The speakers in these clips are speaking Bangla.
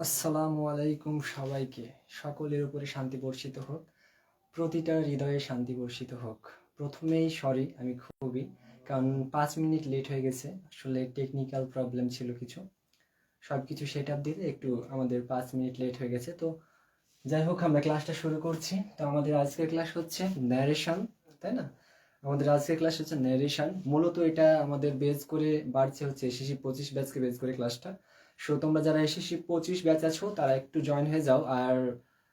আসসালামু আলাইকুম সবাইকে। সকলের উপরে শান্তি বর্ষিত হোক, প্রতিটা হৃদয়ে শান্তি বর্ষিত হোক। প্রথমেই সরি, আমি খুবই, কারণ 5 মিনিট লেট হয়ে গেছে। আসলে টেকনিক্যাল প্রবলেম ছিল কিছু, সব কিছু সেট আপ দিতে একটু আমাদের 5 মিনিট লেট হয়ে গেছে। তো যাই হোক, আমরা ক্লাসটা শুরু করছি। তো আমাদের আজকের ক্লাস হচ্ছে ন্যারেশন, তাই না? আমাদের আজকের ক্লাস হচ্ছে ন্যারেশন। মূলত এটা আমাদের বেস করে বাড়ছে হচ্ছে এসএসসি 25 ব্যাচকে বেস করে ক্লাসটা। সো তোমরা যারা এসএসসি 25 ব্যাচ আছো তারা একটু জয়েন হয়ে যাও, আর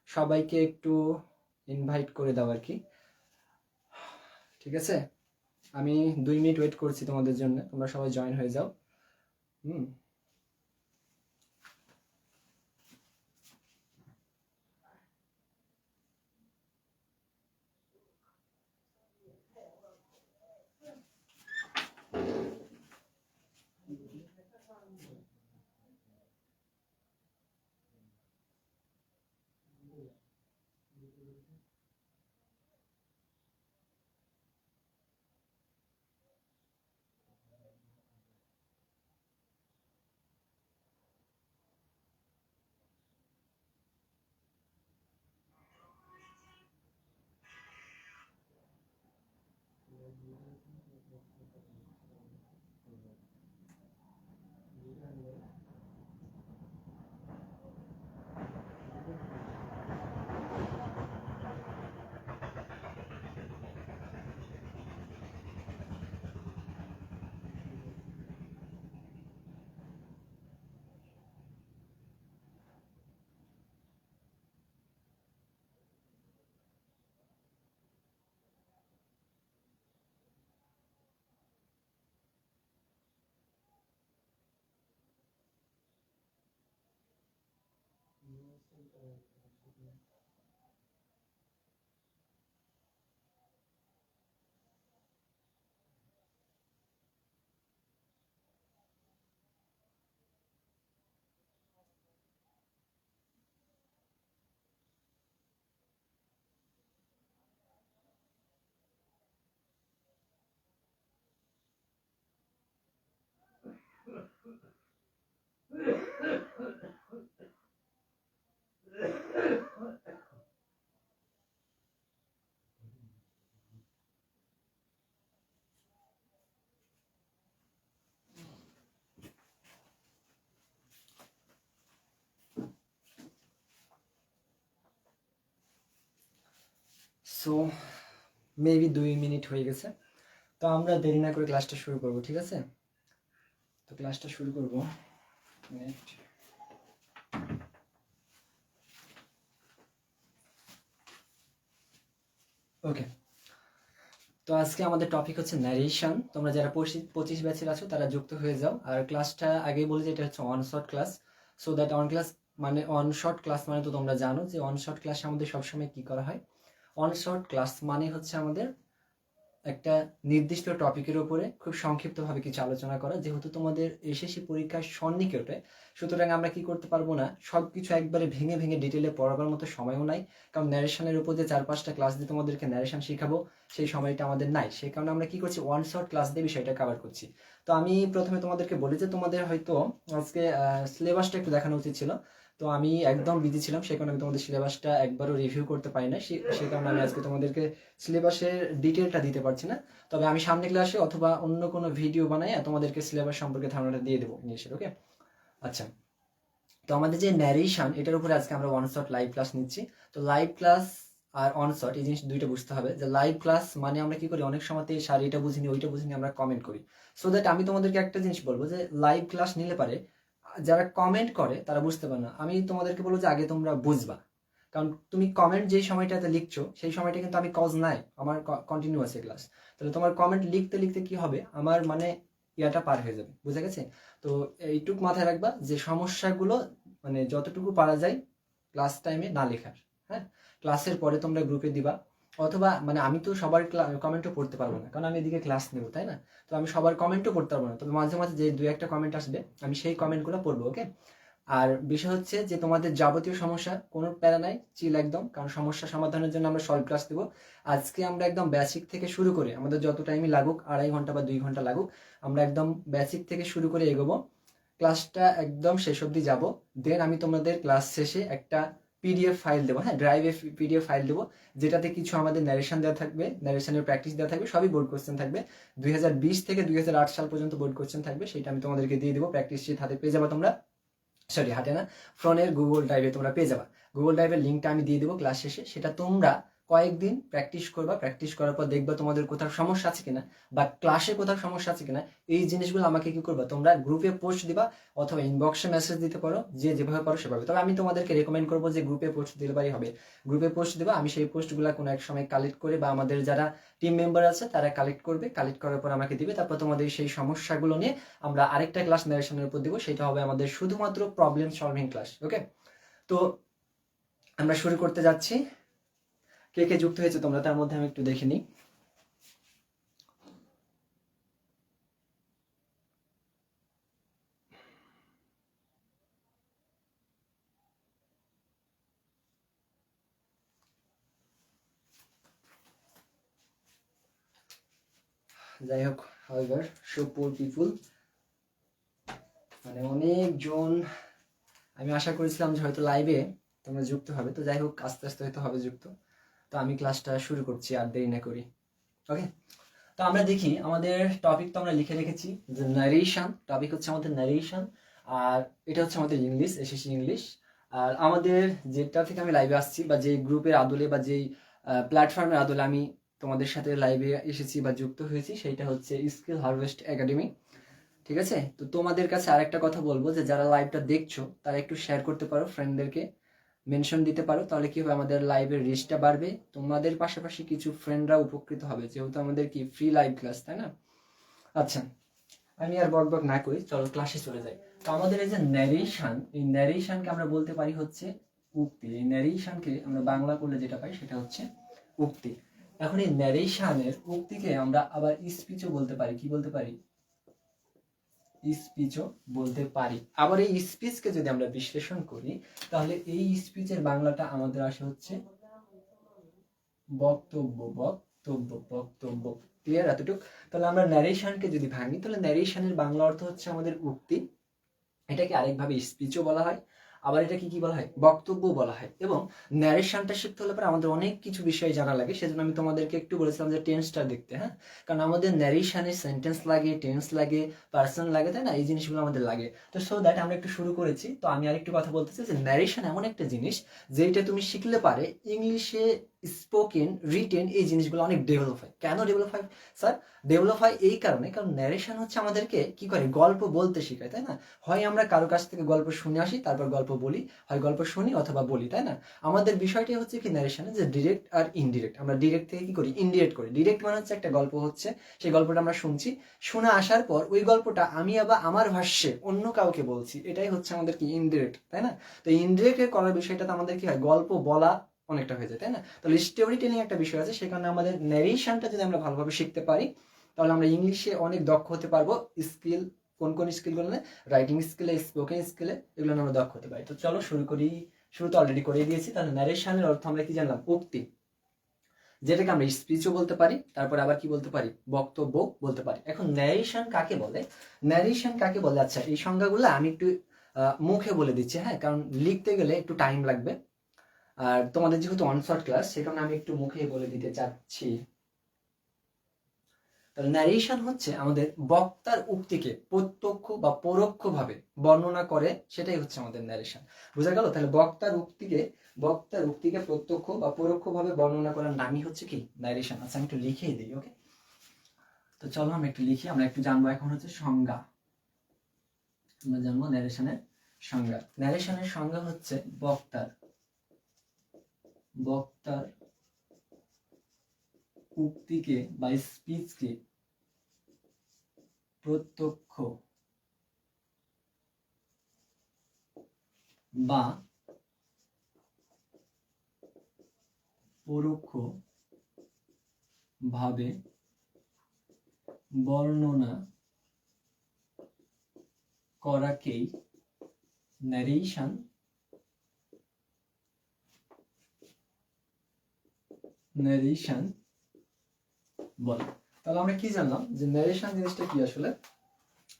সবাইকে একটু ইনভাইট করে দাও আর কি, ঠিক আছে? আমি 2 মিনিট ওয়েট করছি তোমাদের জন্য, তোমরা সবাই জয়েন হয়ে যাও। সো মেবি 2 মিনিট হয়ে গেছে, তো আমরা দেরি না করে ক্লাসটা শুরু করব, ঠিক আছে? তো ক্লাসটা শুরু করব। ওকে, তো আজকে আমাদের টপিক হচ্ছে ন্যারেশন। তোমরা যারা 25 ব্যাচের আছো তারা যুক্ত হয়ে যাও। আর ক্লাসটা আগেই বলি যে এটা হচ্ছে on short class. So that on class মানে অন শর্ট ক্লাস মানে তো তোমরা জানো যে অন শর্ট ক্লাসে আমাদের সবসময় কি করা হয়। অন শর্ট ক্লাস মানে হচ্ছে আমাদের একটা নির্দিষ্ট টপিকের উপরে খুব সংক্ষিপ্তভাবে কিছু আলোচনা করা। যেহেতু তোমাদের এসএসসি পরীক্ষার সন্নিকটে, সুতরাং আমরা কি করতে পারবো না, সবকিছু একবারে ভেঙে ভেঙে ডিটেলে পড়াবার মতো সময়ও নাই, কারণ ন্যারেশনের উপর যে 4-5টা ক্লাস দিয়ে তোমাদেরকে ন্যারেশন শিখাবো সেই সময়টা আমাদের নাই। সেই কারণে আমরা কি করছি, ওয়ান শর্ট ক্লাস দিয়ে বিষয়টা কভার করছি। তো আমি প্রথমে তোমাদেরকে বলি যে তোমাদের হয়তো আজকে সিলেবাসটা একটু দেখানো উচিত ছিল, তো আমি একদম বিজি ছিলাম, সেই কারণে আমি তোমাদের সিলেবাসটা একবারও রিভিউ করতে পারি না, সেই কারণে আমি আজকে তোমাদেরকে সিলেবাসের ডিটেলটা দিতে পারছি না। তবে আমি সামনে ক্লাসে অথবা অন্য কোনো ভিডিও বানাই তোমাদেরকে সিলেবাস সম্পর্কে ধারণাটা দিয়ে দেবো ইংলিশের। ওকে, আচ্ছা। তো আমাদের যে ন্যারেশন, এটার উপরে আজকে আমরা ওয়ান শট লাইভ ক্লাস নিচ্ছি। তো লাইভ ক্লাস আর অন শট এই জিনিস দুইটা বুঝতে হবে। যে লাইভ ক্লাস মানে আমরা কি করি, অনেক সময়তে স্যার এটা বুঝিনি ওইটা বুঝিনি আমরা কমেন্ট করি। সো দ্যাট আমি তোমাদেরকে একটা জিনিস বলবো যে লাইভ ক্লাস নিলে পারে যারা কমেন্ট করে তারা বুঝতে পারে না। আমি তোমাদেরকে বলবো যে আগে তোমরা বুঝবা, কারণ তুমি কমেন্ট যে সময়টাতে লিখছো সেই সময়টা কিন্তু আমি কজ নাই, আমার কন্টিনিউয়াস ক্লাস। তাহলে তোমার কমেন্ট লিখতে লিখতে কি হবে, আমার মানে ইয়াটা পার হয়ে যাবে, বুঝা গেছে? তো এইটুক মাথায় রাখবা যে সমস্যাগুলো মানে যতটুকু পারা যায় ক্লাস টাইমে না লেখার। হ্যাঁ, ক্লাসের পরে তোমরা গ্রুপে দিবা, অথবা মানে আমি তো সবার কমেন্টও পড়তে পারবো না, কারণ আমি এদিকে ক্লাস নেবো, তাই না? তো আমি সবার কমেন্টও পড়তে পারবো না, তবে মাঝে মাঝে যে 2-1টা কমেন্ট আসবে আমি সেই কমেন্টগুলো পড়বো। ওকে, আর বিষয় হচ্ছে যে তোমাদের যাবতীয় সমস্যা কোনো প্যারা নাই, চিল একদম, কারণ সমস্যা সমাধানের জন্য আমরা সলভ ক্লাস দেবো। আজকে আমরা একদম বেসিক থেকে শুরু করে আমাদের যত টাইমই লাগুক, 2.5 ঘন্টা বা 2 ঘন্টা লাগুক, আমরা একদম বেসিক থেকে শুরু করে এগোবো, ক্লাসটা একদম শেষ অবধি যাবো। দেন আমি তোমাদের ক্লাস শেষে একটা পিডিএফ ফাইল দেবো, হ্যাঁ ড্রাইভে পিডিএফ ফাইল দেবো, যেটাতে কিছু আমাদের ন্যারেশন দেওয়া থাকবে, ন্যারেশনের প্র্যাকটিস দেওয়া থাকবে, সবই বোর্ড কোশ্চেন থাকবে। 2020 থেকে 2008 সাল পর্যন্ত বোর্ড কোশ্চেন থাকবে, সেটা আমি তোমাদেরকে দিয়ে দেবো, প্র্যাকটিস শিট হাতে পেয়ে যাবো তোমরা, সরি হাতে না, ফোনের গুগল ড্রাইভে তোমরা পেয়ে যাবা। গুগল ড্রাইভের লিঙ্কটা আমি দিয়ে দেবো ক্লাস শেষে, সেটা তোমরা কয়েকদিন প্র্যাকটিস করবা, প্র্যাকটিস করার পর দেখবা তোমাদের কোথাও সমস্যা আছে কিনা বা ক্লাসে কোথাও সমস্যা আছে কিনা। এই জিনিসগুলো আমাকে কি করবা, তোমরা গ্রুপে পোস্ট দিবা অথবা ইনবক্সে মেসেজ দিতে পারো, যে যেভাবে পারো সেভাবে। তবে আমি তোমাদেরকে রেকমেন্ড করবো যে গ্রুপে পোস্ট দিলে পারি হবে, গ্রুপে পোস্ট দিবা, আমি সেই পোস্টগুলো কোনো এক সময় কালেক্ট করে বা আমাদের যারা টিম মেম্বার আছে তারা কালেক্ট করবে, কালেক্ট করার পর আমাকে দিবে, তারপর তোমাদের সেই সমস্যাগুলো নিয়ে আমরা আরেকটা ক্লাস ন্যারেশনের উপর দিব, সেটা হবে আমাদের শুধুমাত্র প্রবলেম সলভিং ক্লাস। ওকে, তো আমরা শুরু করতে যাচ্ছি। কে কে যুক্ত হয়েছে তোমরা তার মধ্যে আমি একটু দেখে নিই। যাই হোক, হাউএভার সো পুর পিপুল, মানে অনেকজন, আমি আশা করেছিলাম যে হয়তো লাইভে তোমরা যুক্ত হবে, তো যাই হোক আস্তে আস্তে হয়তো হবে যুক্ত। তো আমি ক্লাসটা শুরু করছি, আর দেরি না করি। ওকে, তো আমরা দেখি আমাদের টপিক তো আমরা লিখে রেখেছি যে ন্যারেশন, টপিক হচ্ছে আমাদের ন্যারেশন, আর এটা হচ্ছে আমাদের ইংলিশ, এসএসসি ইংলিশ। আর আমাদের যেটা থেকে আমি লাইভে আসছি বা যেই গ্রুপের আদলে বা যেই প্ল্যাটফর্মের আদলে আমি তোমাদের সাথে লাইভে এসেছি বা যুক্ত হয়েছি, সেইটা হচ্ছে স্কিল হারভেস্ট একাডেমি। ঠিক আছে, তো তোমাদের কাছে আরেকটা কথা বলবো যে যারা লাইভটা দেখছো তারা একটু শেয়ার করতে পারো, ফ্রেন্ডদেরকে মেনশন দিতে পারো, তাহলে কি হবে আমাদের লাইভের রিচটা বাড়বে, তোমাদের পাশাপাশি কিছু ফ্রেন্ডরা উপকৃত হবে, যেহেতু আমাদের কি ফ্রি লাইভ ক্লাস, তাই না? আচ্ছা, আমি আর বক বক না করি, চলো ক্লাসে চলে যাই। তো আমাদের এই যে ন্যারেশন, এই ন্যারেশনকে আমরা বলতে পারি হচ্ছে উক্তি। এই ন্যারেশনকে আমরা বাংলা করলে যেটা পাই সেটা হচ্ছে উক্তি। এখন এই ন্যারেশনের উক্তিকে আমরা আবার স্পিচও বলতে পারি, কি বলতে পারি, স্পিচও বলতে পারি। আবার এই স্পিচকে যদি আমরা বিশ্লেষণ করি তাহলে এই স্পিচের বাংলাটা আমাদের আসে হচ্ছে বক্তব্য, বক্তব্য, বক্তব্য। ক্লিয়ার এতটুক? তাহলে আমরা ন্যারেশনকে যদি ভাঙি তাহলে ন্যারেশনের বাংলা অর্থ হচ্ছে আমাদের উক্তি, এটাকে আরেকভাবে স্পিচও বলা হয়, আবার এটাকে কি বলা হয়, বক্তব্য বলা হয়। এবং ন্যারেশনটা শিখতে হলে পরে আমাদের অনেক কিছু বিষয় জানা লাগে, সেজন্য আমি তোমাদেরকে একটু বলেছিলাম যে টেন্সটা দেখতে, হ্যাঁ, কারণ আমাদের ন্যারেশনে সেন্টেন্স লাগে, টেন্স লাগে, পার্সন লাগে, তাই না? এই জিনিসগুলো আমাদের লাগে। তো সো দ্যাট আমরা একটু শুরু করেছি। তো আমি আরেকটু কথা বলতে চাই যে ন্যারেশন এমন একটা জিনিস যেটা তুমি শিখলে পারে ইংলিশে স্পোকেন, রিটেন এই জিনিসগুলো অনেক ডেভেলপ হয়। কেন ডেভেলপ হয় স্যার? ডেভেলপ হয় এই কারণে, কারণ ন্যারেশন হচ্ছে আমাদেরকে কি করে, গল্প বলতে শেখায়, তাই না? হয় আমরা কারো কাছ থেকে গল্প শুনে আসি তারপর গল্প বলি, হয় গল্প শুনি অথবা বলি, তাই না? আমাদের বিষয়টি হচ্ছে কি ন্যারেশনে যে ডিরেক্ট আর ইনডিরেক্ট। আমরা ডিরেক্ট থেকে কি করি, ইনডিরেক্ট করি। ডিরেক্ট মানে হচ্ছে একটা গল্প হচ্ছে, সেই গল্পটা আমরা শুনছি, শুনে আসার পর ওই গল্পটা আমি আবার আমার ভাষ্যে অন্য কাউকে বলছি, এটাই হচ্ছে আমাদের কি ইনডিরেক্ট, তাই না? তো ইনডিরেক্ট করার বিষয়টাতে আমাদের কি হয়, গল্প বলা অনেকটা হয়ে যায়, তাই না? তাহলে স্টোরি টেলিং একটা বিষয় আছে, সেখানে আমাদের ন্যারেশনটা যদি আমরা ভালোভাবে শিখতে পারি তাহলে আমরা ইংলিশে অনেক দক্ষ হতে পারবো, স্কিল কোন কোন স্কিলগুলো না, রাইটিং স্কিলে, স্পোকেন স্কিলে, এগুলো আমরা দক্ষ হতে পারি। তো চলো শুরু করি। শুরু তো অলরেডি করে দিয়েছি। তাহলে ন্যারেশনের অর্থ আমরা কি জানলাম? উক্তি, যেটাকে আমরা স্পিচও বলতে পারি, তারপর আবার কি বলতে পারি? বক্তব্য বলতে পারি। এখন ন্যারেশন কাকে বলে? ন্যারেশন কাকে বলে? আচ্ছা, এই সংজ্ঞাগুলো আমি একটু মুখে বলে দিচ্ছি, হ্যাঁ, কারণ লিখতে গেলে একটু টাইম লাগবে। আর তোমাদের যেহেতু অনশর্ট ক্লাস, সে কারণে আমি একটু মুখে বলে দিতে চাচ্ছি। তাহলে ন্যারেশন হচ্ছে আমাদের বক্তার উক্তিকে প্রত্যক্ষ বা পরোক্ষভাবে বর্ণনা করে, সেটাই হচ্ছে আমাদের ন্যারেশন। বোঝা গেল? তাহলে বক্তার উক্তিকে প্রত্যক্ষ বা পরোক্ষভাবে বর্ণনা করার নামই হচ্ছে কি? ন্যারেশন। আচ্ছা, আমি একটু লিখেই দিই। ওকে, তো চলো আমরা একটু লিখি। আমরা একটু জানবো এখন হচ্ছে সংজ্ঞা। আমরা জানবো ন্যারেশনের সংজ্ঞা। ন্যারেশনের সংজ্ঞা হচ্ছে বক্তার উক্তিকে বা স্পিচকে প্রত্যক্ষ বা পরোক্ষ ভাবে বর্ণনা করাকেই ন্যারেশন বলে। তাহলে আমরা কি জানলাম যে ন্যারেশন জিনিসটা কি? আসলে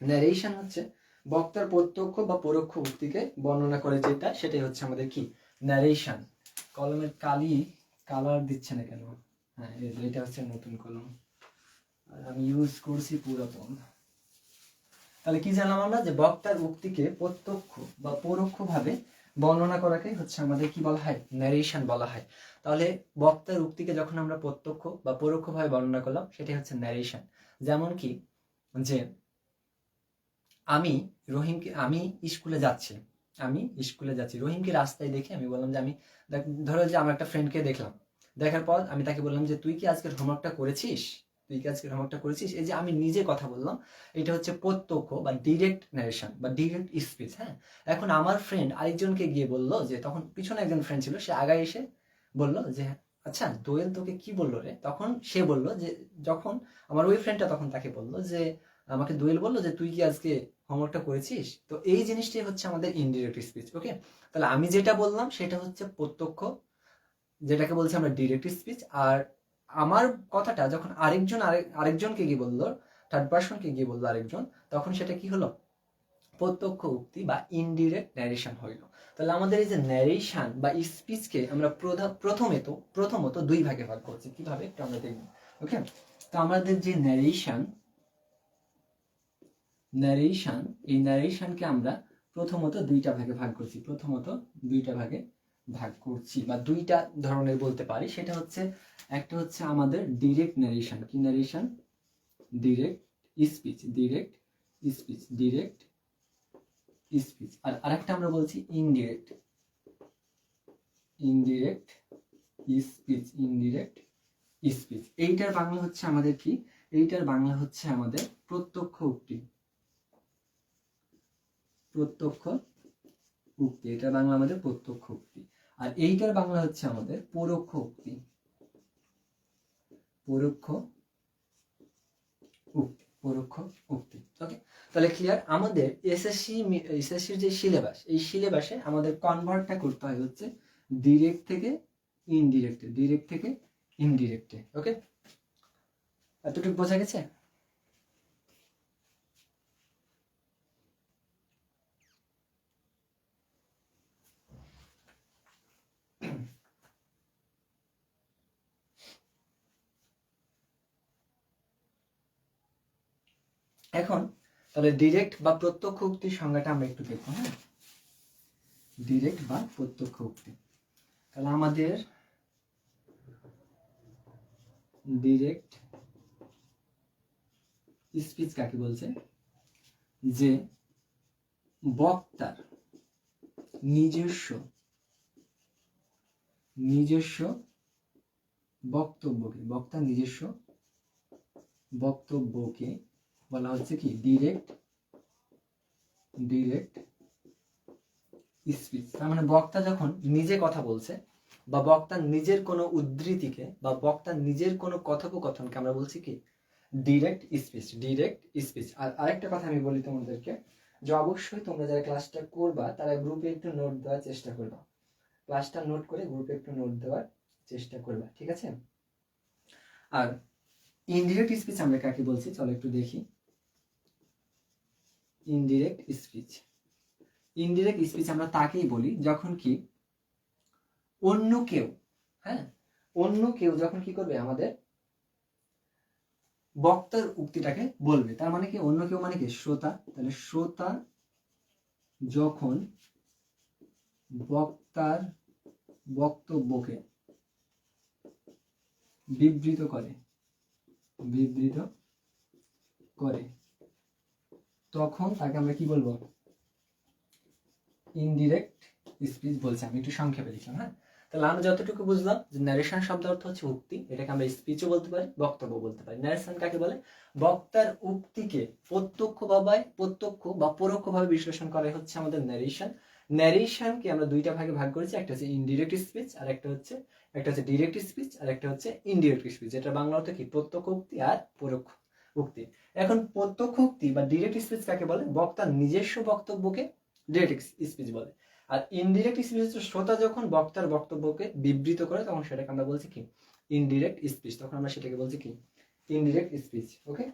ন্যারেশন হচ্ছে বক্তার প্রত্যক্ষ বা পরোক্ষ উক্তিকে বর্ণনা করে যেটা, সেটাই হচ্ছে আমাদের কি? ন্যারেশন। কলমের কালার দিচ্ছে না কেন? হ্যাঁ, এটা হচ্ছে নতুন কলম, আর আমি ইউজ করছি পুরাতন। তাহলে কি জানলাম আমরা? যে বক্তার উক্তিকে প্রত্যক্ষ বা পরোক্ষ ভাবে বর্ণনা করাকে হচ্ছে আমাদের কি বলা হয়? ন্যারেশন বলা হয়। তাহলে বক্তার উক্তিকে যখন আমরা প্রত্যক্ষ বা পরোক্ষ ভাবে বর্ণনা করলাম, সেটাই হচ্ছে ন্যারেশন। যেমন কি, যে আমি স্কুলে যাচ্ছি, রহিমকে রাস্তায় দেখে আমি বললাম যে ধরো যে আমার একটা ফ্রেন্ডকে দেখলাম, দেখার পর আমি তাকে বললাম যে তুই কি আজকের হোমওয়ার্কটা করেছিস? এই যে আমি নিজে কথা বললাম, এটা হচ্ছে প্রত্যক্ষ বা ডিরেক্ট ন্যারেশন বা ডিরেক্ট স্পিচ। হ্যাঁ, এখন আমার ফ্রেন্ড আরেকজনকে গিয়ে বললো, যে তখন পিছনে একজন ফ্রেন্ড ছিল, সে আগায় এসে বললো যে আচ্ছা দোয়েল তোকে কি বললো রে? তখন সে বললো যে, যখন আমার ওই ফ্রেন্ডটা তখন তাকে বললো যে আমাকে দোয়েল বললো যে তুই কি আজকে হোমওয়ার্কটা করেছিস? তো এই জিনিসটাই হচ্ছে আমাদের ইনডিরেক্ট স্পিচ। ওকে, তাহলে আমি যেটা বললাম সেটা হচ্ছে প্রত্যক্ষ, যেটাকে বলছি আমরা ডিরেক্ট স্পিচ। আর আমার কথাটা যখন আরেকজনকে গিয়ে বললো, থার্ড পার্সনকে গিয়ে বললো আরেকজন, তখন সেটা কি হলো? প্রত্যক্ষ উক্তি বা ইনডিরেক্ট ন্যারেশন হইল। তাহলে আমাদের এই যে ন্যারেশন বা স্পিচকে আমরা প্রথমত দুই ভাগে ভাগ করছি। কিভাবে একটু আমরা দেখব। ওকে, তো আমাদের যে এই ন্যারেশনকে আমরা প্রথমত দুইটা ভাগে ভাগ করছি বা দুইটা ধরনের বলতে পারি। সেটা হচ্ছে, একটা হচ্ছে আমাদের ডিরেক্ট ন্যারেশন। কি ন্যারেশন? Direct speech. আর আরেকটা আমরা বলছি ইনডিরেক্ট স্পিচ। এইটার বাংলা হচ্ছে আমাদের কি? এইটার বাংলা হচ্ছে আমাদের প্রত্যক্ষ উক্তি। এটার বাংলা আমাদের প্রত্যক্ষ উক্তি। আর এইটার বাংলা হচ্ছে আমাদের পরোক্ষ উক্তি। ওকে, তাহলে ক্লিয়ার? আমাদের এসএসসির যে সিলেবাস, এই সিলেবাসে আমাদের কনভার্টটা করতে হয় হচ্ছে ডিরেক্ট থেকে ইনডিরেক্টে। ওকে, এতটুকু বোঝা গেছে? এখন তাহলে ডিরেক্ট বা প্রত্যক্ষ উক্তির সংজ্ঞাটা আমরা একটু দেখবো। হ্যাঁ, ডিরেক্ট বা প্রত্যক্ষ উক্তি। তাহলে আমাদের ডিরেক্ট স্পিচ কাকে বলছে? যে বক্তার নিজস্ব বক্তব্যকে বলা হচ্ছে কি? Direct speech. তার মানে বক্তা যখন নিজে কথা বলছে, বা বক্তার নিজের কোনো উদ্ধৃতিকে বা বক্তার নিজের কোনো কথোপকথনকে আমরা বলছি কি? Direct speech, direct speech. আর আরেকটা কথা আমি বলি তোমাদেরকে, যে অবশ্যই তোমরা যারা ক্লাসটা করবা তারা গ্রুপে একটু নোট দেওয়ার চেষ্টা করবা, ক্লাসটা নোট করে গ্রুপে একটু নোট দেওয়ার চেষ্টা করবা, ঠিক আছে? আর ইনডিরেক্ট স্পিচ আমরা কাকে বলছি চলো একটু দেখি। ইনডিরেক্ট স্পিচ, ইনডিরেক্ট স্পিচ আমরা তাকেই বলি যখন কি অন্য কেউ, হ্যাঁ, অন্য কেউ যখন কি করবে আমাদের বক্তার উক্তিটাকে বলবে। তার মানে কি অন্য কেউ মানে কি শ্রোতা, তাহলে শ্রোতা যখন বক্তার বক্তব্যকে বিবৃত করে, বিবৃত করে, তখন তাকে আমরা কি বলবো? ইনডিরেক্ট স্পিচ বলছি। আমি একটু সংক্ষেপে লিখলাম, হ্যাঁ। তাহলে আমরা যতটুকু বুঝলাম যে ন্যারেশন শব্দ অর্থ হচ্ছে উক্তি, এটাকে আমরা স্পিচও বলতে পারি, বক্তব্য বলতে পারি। ন্যারেশন কাকে বলে? বক্তার উক্তিকে প্রত্যক্ষ বা পরোক্ষভাবে বিশ্লেষণ করা হচ্ছে আমাদের ন্যারেশন। ন্যারেশনকে আমরা দুইটা ভাগে ভাগ করেছি, একটা হচ্ছে ইনডিরেক্ট স্পিচ আর একটা হচ্ছে ডিরেক্ট স্পিচ আর একটা হচ্ছে ইনডিরেক্ট স্পিচ। যেটা বাংলা অর্থ কি? প্রত্যক্ষ উক্তি আর পরোক্ষ উক্তি। এখন প্রত্যক্ষ উক্তি বা ডিরেক্ট স্পিচ কাকে বলে? বক্তার নিজস্ব বক্তব্যকে ডিরেক্ট স্পিচ বলে। আর ইনডিরেক্ট স্পিচ হচ্ছে শ্রোতা যখন বক্তার বক্তব্যকে বিবৃত করে তখন সেটাকে আমরা বলছি কি? Indirect speech. তখন আমরা সেটাকে বলছি কি? Indirect speech. ওকে,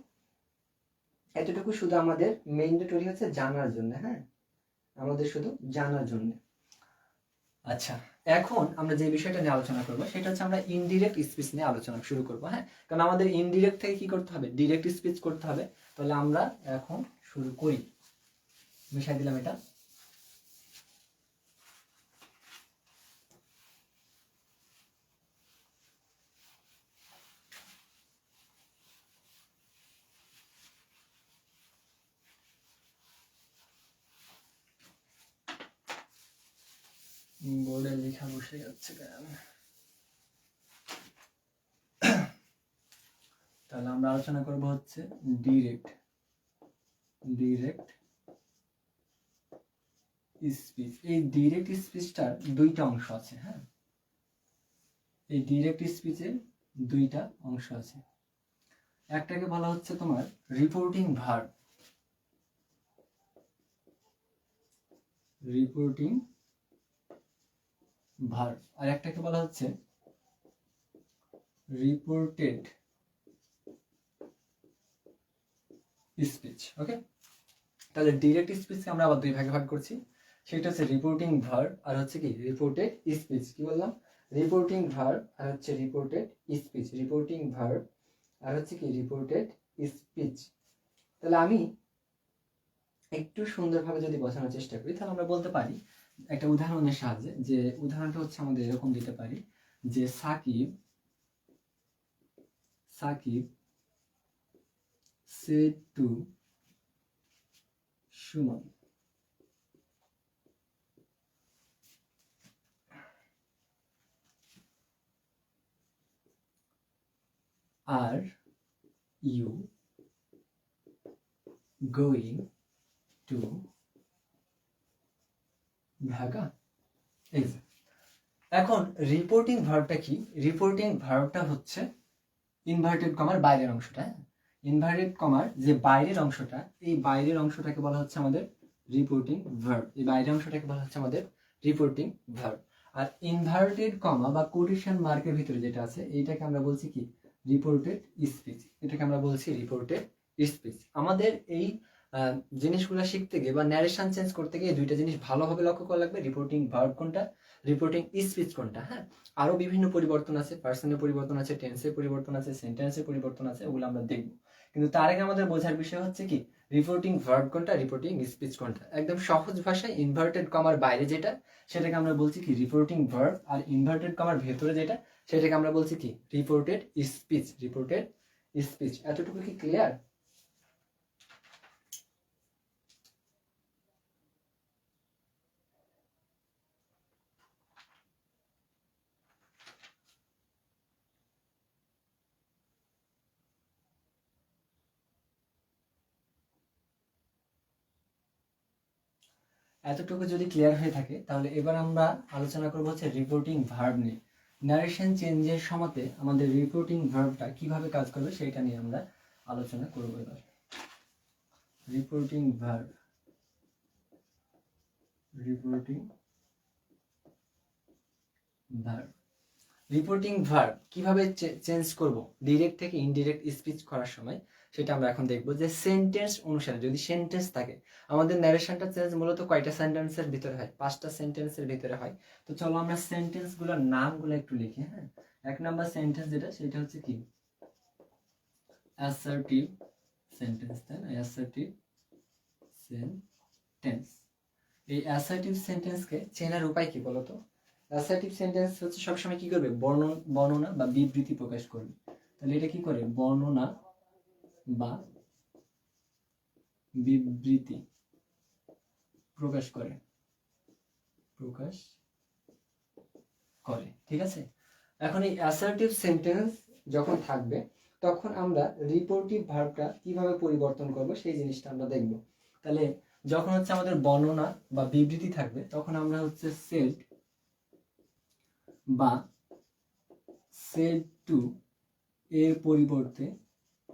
এতটুকু শুধু আমাদের ম্যান্ডেটরি হচ্ছে জানার জন্য, হ্যাঁ, আমাদের শুধু জানার জন্য। আচ্ছা, এখন আমরা যে বিষয়টা নিয়ে আলোচনা করবো সেটা হচ্ছে আমরা ইনডিরেক্ট স্পিচ নিয়ে আলোচনা শুরু করবো, হ্যাঁ। কারণ আমাদের ইনডিরেক্ট থেকে কি করতে হবে? ডিরেক্ট স্পিচ করতে হবে। তাহলে আমরা এখন শুরু করি। মিশাই দিলাম এটা। বোর্ডে লেখা বসে যাচ্ছে কেন? তাহলে আমরা আলোচনা করব হচ্ছে ডিরেক্ট স্পিচ। এই ডিরেক্ট স্পিচটার দুইটা অংশ আছে, হ্যাঁ। এই ডিরেক্ট স্পিচের দুইটা অংশ আছে। একটাকে বলা হচ্ছে তোমার রিপোর্টিং ভার্ব, রিপোর্টিং ভার্ব, আর একটাকে বলা হচ্ছে রিপোর্টেড স্পিচ। ওকে, তাহলে ডিরেক্ট স্পিচকে আমরা আবার দুই ভাগে ভাগ করছি। সেটা হচ্ছে রিপোর্টিং ভার্ব আর হচ্ছে কি রিপোর্টেড স্পিচ। কি বললাম? রিপোর্টিং ভার্ব আর হচ্ছে রিপোর্টেড স্পিচ। রিপোর্টিং ভার্ব আর হচ্ছে কি রিপোর্টেড স্পিচ। তাহলে আমি একটু সুন্দরভাবে যদি বোঝানোর চেষ্টা করি তাহলে আমরা বলতে পারি একটা উদাহরণের সাহায্যে, যে উদাহরণটা হচ্ছে আমাদের এরকম দিতে পারি যে Shakib said to Suman, are you going to Dhaka? এই যে এখন রিপোর্টিং ভার্বটা কি? রিপোর্টিং ভার্বটা হচ্ছে ইনভার্টেড কমার বাইরের অংশটা। ইনভার্টেড কমার যে বাইরের অংশটা, এই বাইরের অংশটাকে বলা হচ্ছে আমাদের রিপোর্টিং ভার্ব। এই বাইরের অংশটাকে বলা হচ্ছে আমাদের রিপোর্টিং ভার্ব। আর ইনভার্টেড কমা বা কোটেশন মার্কের ভিতরে যেটা আছে এইটাকে আমরা বলছি কি? Reported speech. এটাকে আমরা বলছি রিপোর্টেড স্পিচ। আমাদের এই জিনিসগুলো শিখতে গিয়ে বা ন্যারেশন চেঞ্জ করতে গিয়ে দুইটা জিনিস ভালোভাবে লক্ষ্য করা লাগবে, রিপোর্টিং ভার্ব কোনটা, রিপোর্টিং স্পিচ কোনটা, হ্যাঁ। আরো বিভিন্ন পরিবর্তন আছে, পার্সনের পরিবর্তন আছে, টেন্সের পরিবর্তন আছে, সেন্টেন্সের পরিবর্তন আছে, ওগুলো আমরা দেখব। কিন্তু তার আগে আমাদের বোঝার বিষয় হচ্ছে কি রিপোর্টিং ভার্ব কোনটা, রিপোর্টিং স্পিচ কোনটা। একদম সহজ ভাষায় ইনভার্টেড কমার বাইরে যেটা সেটাকে আমরা বলছি কি রিপোর্টিং ভার্ব, আর ইনভার্টেড কমার ভেতরে যেটা সেটাকে আমরা বলছি কি রিপোর্টেড স্পিচ। Reported speech. এতটুকু কি ক্লিয়ার? এতটুকু যদি ক্লিয়ার হয়ে থাকে তাহলে এবার আমরা আলোচনা করবো হচ্ছে রিপোর্টিং ভার্ব নিয়ে। ন্যারেশন চেঞ্জের সময়তে আমাদের রিপোর্টিং ভার্বটা কিভাবে কাজ করবে সেটা নিয়ে আমরা আলোচনা করব এবার। Reporting verb, reporting verb, reporting verb কিভাবে চেঞ্জ করব ডিরেক্ট থেকে ইনডিরেক্ট স্পিচ করার সময়, সেটা আমরা এখন দেখব। যে সেন্টেন্স অনুসারে যদি সেন্টেন্স থাকে, আমাদের ন্যারেশনটা চেঞ্জ মূলত কয়টা সেন্টেন্সের ভিতরে হয়? 5টা সেন্টেন্সের ভিতরে হয়। তো চলো আমরা সেন্টেন্সগুলোর নামগুলো একটু লিখি। হ্যাঁ, 1 নাম্বার সেন্টেন্স যেটা, সেটা হচ্ছে কি? অ্যাসার্টিভ সেন্টেন্স, তাই না? Assertive sentence. এই অ্যাসার্টিভ সেন্টেন্সকে চেনার উপায় কি বলতো? অ্যাসার্টিভ সেন্টেন্স হচ্ছে সবসময় কি করবে? বর্ণনা বা বিবৃতি প্রকাশ করবে। তাহলে এটা কি করে? বর্ণনা বা বিবৃতি প্রকাশ করে, ঠিক আছে? এখন এই অ্যাসার্টিভ সেন্টেন্স যখন থাকবে, তখন আমরা রিপোর্টিভ ভার্বটা কিভাবে পরিবর্তন করব সেই জিনিসটা আমরা দেখব। তাহলে যখন হচ্ছে আমাদের বর্ণনা বা বিবৃতি থাকবে, তখন আমরা হচ্ছে সেড বা সেড টু এর পরিবর্তে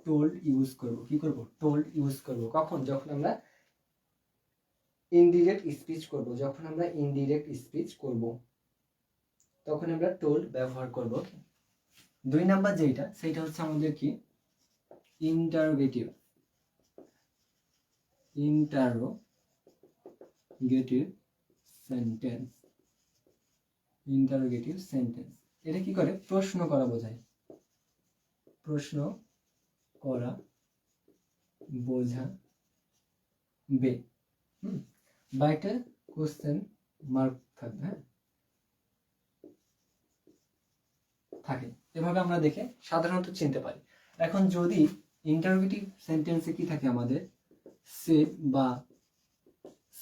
টোল্ড ইউজ করব। কি করব? টোল্ড ইউজ করব। কখন? যখন আমরা ইনডিরেক্ট স্পিচ করব। যখন আমরা ইনডিরেক্ট স্পিচ করব, তখন আমরা টোল্ড ব্যবহার করব। 2 নাম্বার যেটা, সেটা হচ্ছে আমাদের কি? Interrogative, interrogative sentence, interrogative sentence. এটা কি করে? প্রশ্ন করা বোঝায়, প্রশ্ন করা বোঝাবে। বা একটা কোশ্চেন মার্ক থাকবে। হ্যাঁ, থাকে। এভাবে আমরা দেখে সাধারণত চিনতে পারি। এখন যদি ইন্টারোগেটিভ সেন্টেন্সে কি থাকে আমাদের? সেড বা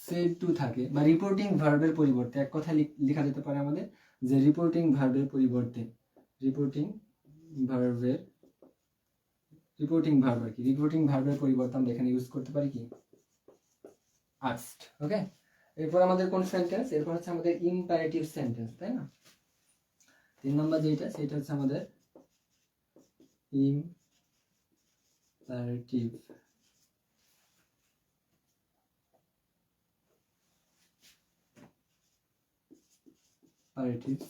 সেড টু থাকে, বা রিপোর্টিং ভার্বের পরিবর্তে, এক কথা লেখা যেতে পারে আমাদের যে রিপোর্টিং ভার্বের পরিবর্তে, রিপোর্টিং ভার্বের আর কি, রিপোর্টিং ভার্বের পরিবর্তে আমরা এখানে ইউজ করতে পারি কি? আস্কড। ওকে, এরপর আমাদের কোন সেন্টেন্স? এরপর হচ্ছে আমাদের ইম্পারেটিভ সেন্টেন্স, তাই না? 3 নম্বর যেটা, সেটা হচ্ছে আমাদের ইম্পারেটিভ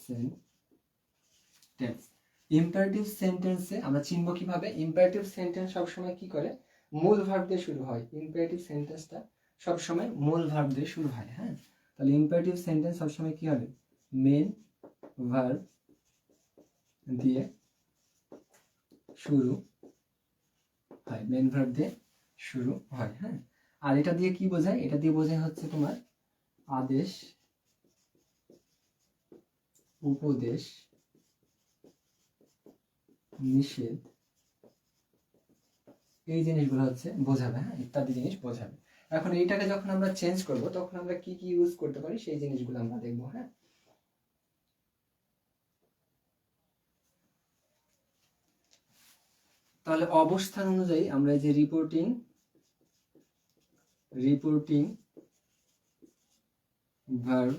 সেন্টেন্স। ইম্পারেটিভ সেন্টেন্সে আমরা চিনব কিভাবে? ইম্পারেটিভ সেন্টেন্স সবসময় কি করে? মূল ভার্ব দিয়ে শুরু হয়। ইম্পারেটিভ সেন্টেন্সটা সবসময় মূল ভার্ব দিয়ে শুরু হয়। হ্যাঁ, তাহলে ইম্পারেটিভ সেন্টেন্স সবসময় কি হবে? মেন ভার্ব দিয়ে শুরু হয়, মেন ভার্ব দিয়ে শুরু হয়। হ্যাঁ, আর এটা দিয়ে কি বোঝায়? এটা দিয়ে বোঝায় হচ্ছে তোমার আদেশ, উপদেশ, নিষেধ, এই জিনিসগুলো হচ্ছে বোঝাবে। হ্যাঁ, ইত্যাদি জিনিস বোঝাবে। এখন এইটাকে যখন আমরা চেঞ্জ করব, তখন আমরা কি কি ইউজ করতে পারি সেই জিনিসগুলো আমরা দেখবো। হ্যাঁ, তাহলে অবস্থান অনুযায়ী আমরা এই যে রিপোর্টিং ভার্ব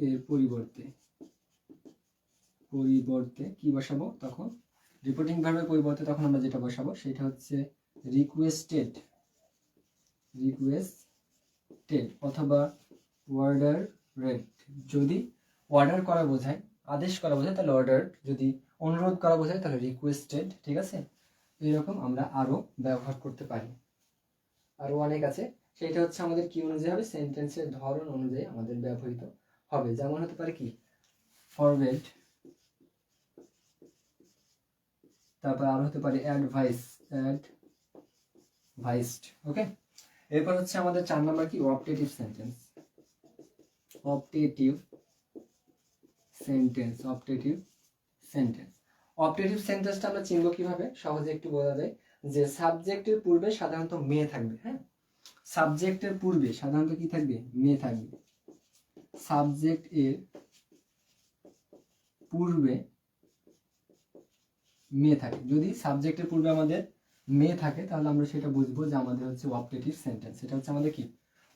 এর পরিবর্তে কি বসাবো? তখন রিপোর্টিং ভার্বের পরিবর্তে তখন আমরা যেটা বসাবো সেটা হচ্ছে রিকোয়েস্টেড অথবা অর্ডার রেড। যদি অর্ডার করা বোঝায়, আদেশ করা বোঝায়, তাহলে অর্ডার। যদি অনুরোধ করা বোঝায়, তাহলে রিকোয়েস্টেড। ঠিক আছে, এরকম আমরা আরো ব্যবহার করতে পারি। আরো অনেক আছে। সেটা হচ্ছে আমাদের কি অনুযায়ী হবে? সেন্টেন্সের ধরন অনুযায়ী আমাদের ব্যবহৃত হবে। যেমন হতে পারে কি? ফরওয়ার্ড, তারপর আরো হতে পারে অ্যাডভাইসড। ওকে, এরপর হচ্ছে আমাদের 4 নাম্বার কি? Optative sentence. অপটেটিভ সেন্টেন্সটা আমরা চিনব কিভাবে? সহজে একটু বলা যায় যে সাবজেক্টের পূর্বে সাধারণত মে থাকবে। হ্যাঁ, সাবজেক্টের পূর্বে সাধারণত কি থাকবে? মে থাকবে। সাবজেক্ট এর পূর্বে মে থাকে। যদি সাবজেক্টের পূর্বে আমাদের মে থাকে, তাহলে আমরা সেটা বুঝবো যে আমাদের হচ্ছে অপটেটিভ সেন্টেন্স। এটা হচ্ছে আমাদের কি?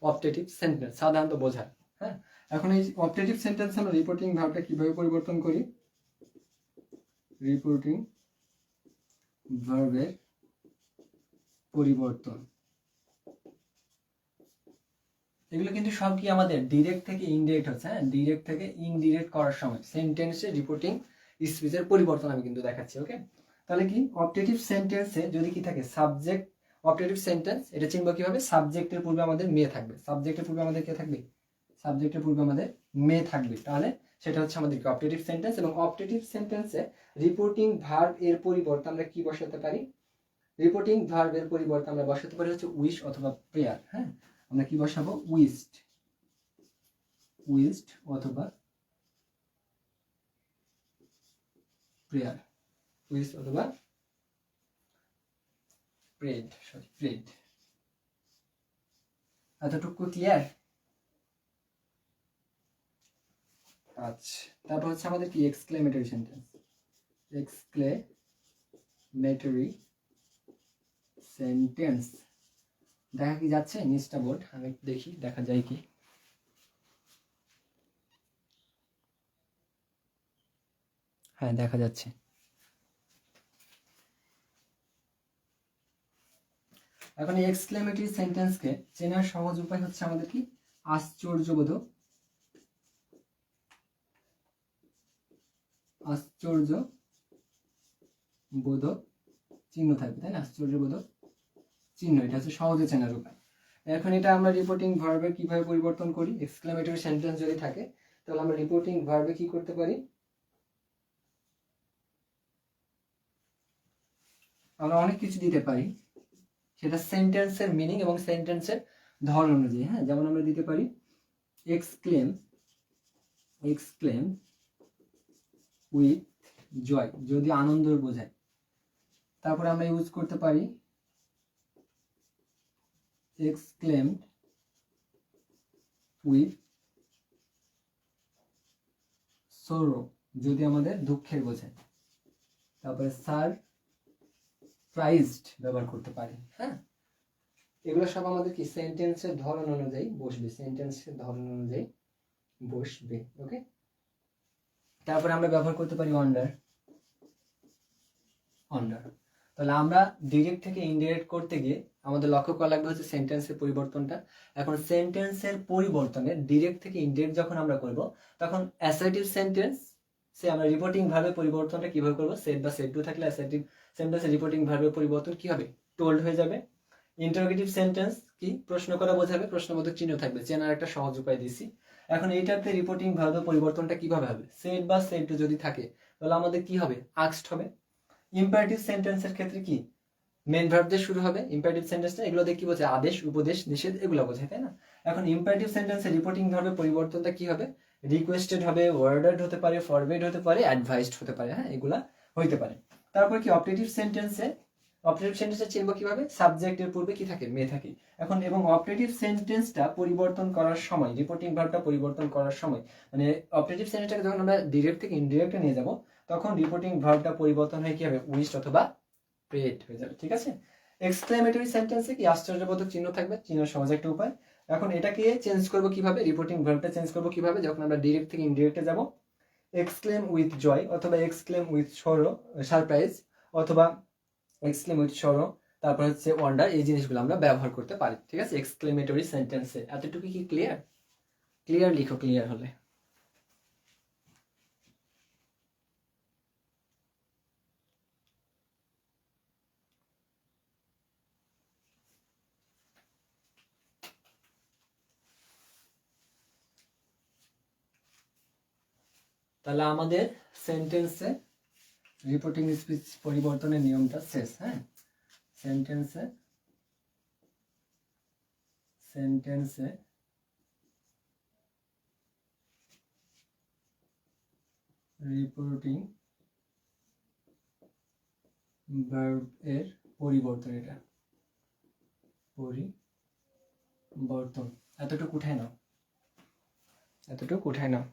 অপটেটিভ সেন্টেন্স সাধারণত বোঝায়। হ্যাঁ, এখন এই অপটেটিভ সেন্টেন্স আমরা রিপোর্টিং ভার্বটা কিভাবে পরিবর্তন করি? রিপোর্টিং ভার্বের পরিবর্তন। এগুলো কিন্তু সব কি আমাদের ডিরেক্ট থেকে ইনডিরেক্ট হচ্ছে। হ্যাঁ, ডিরেক্ট থেকে ইনডিরেক্ট করার সময় সেন্টেন্সে রিপোর্টিং স্পিচের পরিবর্তন আমি কিন্তু দেখাচ্ছি। ওকে, তাহলে কি অপটেটিভ সেন্টেন্সে যদি কি থাকে সাবজেক্ট, অপটেটিভ সেন্টেন্স এটা চিনব কিভাবে? সাবজেক্টের পূর্বে আমাদের মে থাকবে। সাবজেক্টের পূর্বে আমাদের কে থাকবে? সাবজেক্টের পূর্বে আমাদের মে থাকবে। তাহলে সেটা হচ্ছে আমাদের অপটেটিভ সেন্টেন্স। এবং অপটেটিভ সেন্টেন্সে রিপোর্টিং ভার্ব এর পরিবর্তে আমরা কি বসাতে পারি? রিপোর্টিং ভার্বের পরিবর্তে আমরা বসাতে পারি হচ্ছে উইশ অথবা প্রেয়ার। হ্যাঁ, আমরা কি বসাবো? উইশড, উইশড অথবা প্রেয়ার, উইশ অথবা প্রেড, সরি প্রেড। এতটুকু ক্লিয়ার? আচ্ছা, তারপর হচ্ছে আমাদের কি এক্সক্লেমেটরি সেন্টেন্স। এক্সক্লেমেটরি সেন্টেন্স দেখা কি যাচ্ছে নিচটা বোর্ড? আমি দেখি দেখা যায় কি। হ্যাঁ, দেখা যাচ্ছে। এখন এই এক্সক্লেমেটরি সেন্টেন্সকে চেনার সহজ উপায় হচ্ছে আমাদের কি আশ্চর্যবোধক, আশ্চর্যবোধক চিহ্ন থাকবে, তাই না? আশ্চর্যবোধক চিহ্ন, এটা হচ্ছে সহজে চেনার উপায়। এখন এটা আমরা রিপোর্টিং ভার্বে কিভাবে পরিবর্তন করি? এক্সক্লেমেটরি সেন্টেন্স যদি থাকে তাহলে আমরা রিপোর্টিং ভার্বে কি করতে পারি? আমরা অনেক কিছু দিতে পারি, সেটা সেন্টেন্সের মিনিং এবং সেন্টেন্সের ধরন অনুযায়ী। হ্যাঁ, যেমন আমরা দিতে পারি এক্সক্লেম, এক্সক্লেম উইথ জয়, যদি আনন্দ বোঝায়। তারপরে আমরা ইউজ করতে পারি এক্সক্লেম উইথ সরো, যদি আমাদের দুঃখের বোঝায়। তারপরে সারপ্রাইজড ব্যবহার করতে পারি। হ্যাঁ, এগুলো সব আমাদের কি সেন্টেন্সের ধরন অনুযায়ী বসবে, সেন্টেন্সের ধরন অনুযায়ী বসবে। ওকে, তারপরে আমরা ব্যবহার করতে পারি ওয়ান্ডার, ওয়ান্ডার। তাহলে আমরা ডিরেক্ট থেকে ইনডিরেক্ট করতে গিয়ে আমাদের লক্ষ্য করা লাগবে হচ্ছে সেন্টেন্সের পরিবর্তনটা। এখন সেন্টেন্সের পরিবর্তনে ডিরেক্ট থেকে ইনডিরেক্ট যখন আমরা করব তখন অ্যাসার্টিভ সেন্টেন্স সে আমরা রিপোর্টিং ভার্বের পরিবর্তনটা কিভাবে করব? সেট বা সেট টু থাকলে অ্যাসার্টিভ সেন্টেন্সের রিপোর্টিং ভার্বের পরিবর্তন কি হবে? টোল্ড হয়ে যাবে। ইন্টারোগেটিভ সেন্টেন্স কি? প্রশ্ন করা বোঝাবে, প্রশ্নবোধক চিহ্ন থাকবে। চেনার একটা সহজ উপায় দিছি। এখন এইটাতে রিপোর্টিং ভার্বের পরিবর্তনটা কিভাবে হবে? সেট বা সেট টু যদি থাকে তাহলে আমাদের কি হবে? আস্কড হবে। ইম্পারেটিভ সেন্টেন্সের ক্ষেত্রে কি মেন ভার্ব দিয়ে শুরু হবে। ইম্পারেটিভ সেন্টেন্সটা এগুলো দিয়ে কি বোঝায়? আদেশ, উপদেশ, নিষেধ এগুলো বোঝায়, তাই না? এখন ইম্পারেটিভ সেন্টেন্সের রিপোর্টিং ভার্বের পরিবর্তনটা কি হবে? রিকোয়েস্টেড হবে, ওয়ার্ডেড হতে পারে, ফরওয়ার্ড হতে পারে, অ্যাডভাইসড হতে পারে। হ্যাঁ, এগুলা হইতে পারে। তারপর কি অপটেটিভ সেন্টেন্সে, অপটেটিভ সেন্টেন্সে চিনব কিভাবে? সাবজেক্টের পূর্বে কি থাকে? মে থাকে। এখন এবং অপটেটিভ সেন্টেন্সটা পরিবর্তন করার সময়, রিপোর্টিং ভার্বটা পরিবর্তন করার সময়, মানে অপটেটিভ সেন্টেন্সটাকে যখন আমরা ডিরেক্ট থেকে ইনডিরেক্টে নিয়ে যাব তখন রিপোর্টিং ভার্বটা পরিবর্তন হয়ে কি হবে? উইশড অথবা প্রেড হয়ে যাবে। ঠিক আছে? এক্সক্লেমেটরি সেন্টেন্সে কি আশ্চর্যবোধক চিহ্ন থাকবে, চিহ্ন সহজ একটা উপায়। এখন এটাকে চেঞ্জ করব কিভাবে? রিপোর্টিং ভার্বটা চেঞ্জ করব কিভাবে? যখন আমরা ডিরেক্ট থেকে ইনডিরেক্টে যাব, এক্সক্লেম উইথ জয় অথবা এক্সক্লেম উইথ সরো, সারপ্রাইজ অথবা এক্সক্লেম উইথ সরো, তারপর হচ্ছে ওয়ান্ডার, এই জিনিসগুলো আমরা ব্যবহার করতে পারি। ঠিক আছে? এক্সক্লেমেটরি সেন্টেন্সে এতটুকু কি ক্লিয়ার? ক্লিয়ার লিখো, ক্লিয়ার হলে। তাহলে আমাদের সেন্টেন্সে রিপোর্টিং স্পিচ পরিবর্তনের নিয়মটা শেষ। হ্যাঁ, সেন্টেন্সে সেন্টেন্সে রিপোর্টিং ভার্ব এর পরিবর্তন, এটা পরিবর্তন। এতটুকু উঠায় নাও, এতটুকু উঠায় নাও।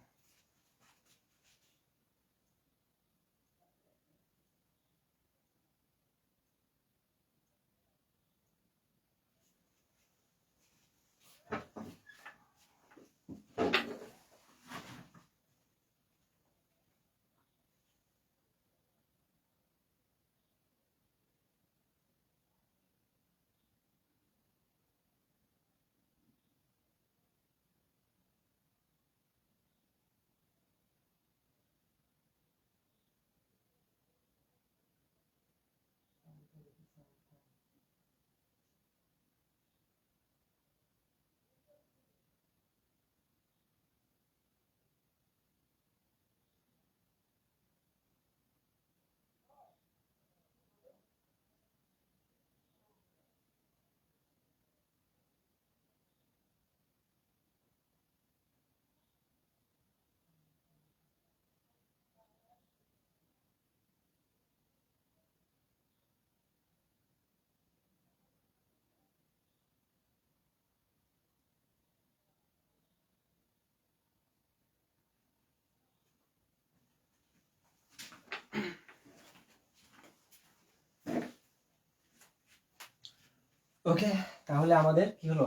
ওকে, তাহলে আমাদের কি হলো,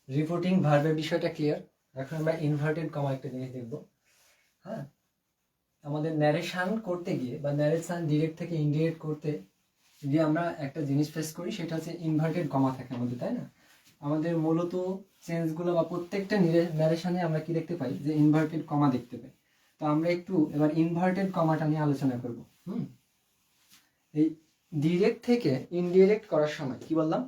রিপোর্টিং ভার্বের বিষয়টা ক্লিয়ার। এখন আমরা ইনভার্টেড কমা একটা জিনিস দেখব। হ্যাঁ, আমাদের ন্যারেশন করতে গিয়ে বা ন্যারেশন ডিরেক্ট থেকে ইনডিরেক্ট করতে গিয়ে আমরা একটা জিনিস ফেস করি, সেটা হচ্ছে ইনভার্টেড কমা থাকে আমাদের, তাই না? আমাদের মূলত চেঞ্জগুলো বা প্রত্যেকটা ন্যারেশনে আমরা কি দেখতে পাই, যে ইনভার্টেড কমা দেখতে পাই। তো আমরা একটু এবার ইনভার্টেড কমাটা নিয়ে আলোচনা করব। এই ডিরেক্ট থেকে ইনডিরেক্ট করার সময় কি বললাম,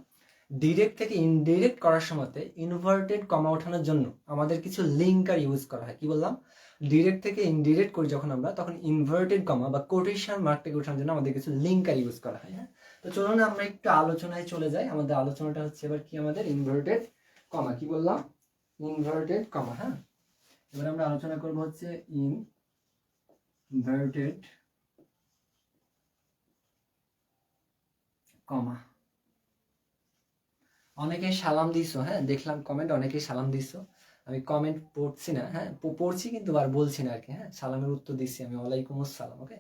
ডিরেক্ট থেকে ইনডিরেক্ট করার সময়তে ইনভার্টেড কমা ওঠানোর জন্য আমাদের কিছু লিঙ্কার ইউজ করা হয়। কি বললাম, ডিরেক্ট থেকে ইনডিরেক্ট করি যখন আমরা, তখন ইনভার্টেড কমা বা কোটেশন মার্কটাকে ওঠানোর জন্য আমাদের কিছু লিঙ্কার ইউজ করা হয়। হ্যাঁ, তো চলুন আমরা একটু আলোচনায় চলে যাই। আমাদের আলোচনাটা হচ্ছে এবার কি, আমাদের ইনভার্টেড কমা। কি বললাম, ইনভার্টেড কমা। হ্যাঁ, এবার আমরা আলোচনা করব হচ্ছে ইনভার্টেড কমা। অনেকে সালাম দিছো, হ্যাঁ দেখলাম কমেন্ট, অনেকে সালাম দিছো। আমি কমেন্ট পড়ছি না, হ্যাঁ পড়ছি কিন্তু আর বলছি না আর কি। হ্যাঁ, সালামের উত্তর দিচ্ছি আমি, ওয়ালাইকুম আসসালাম। ওকে,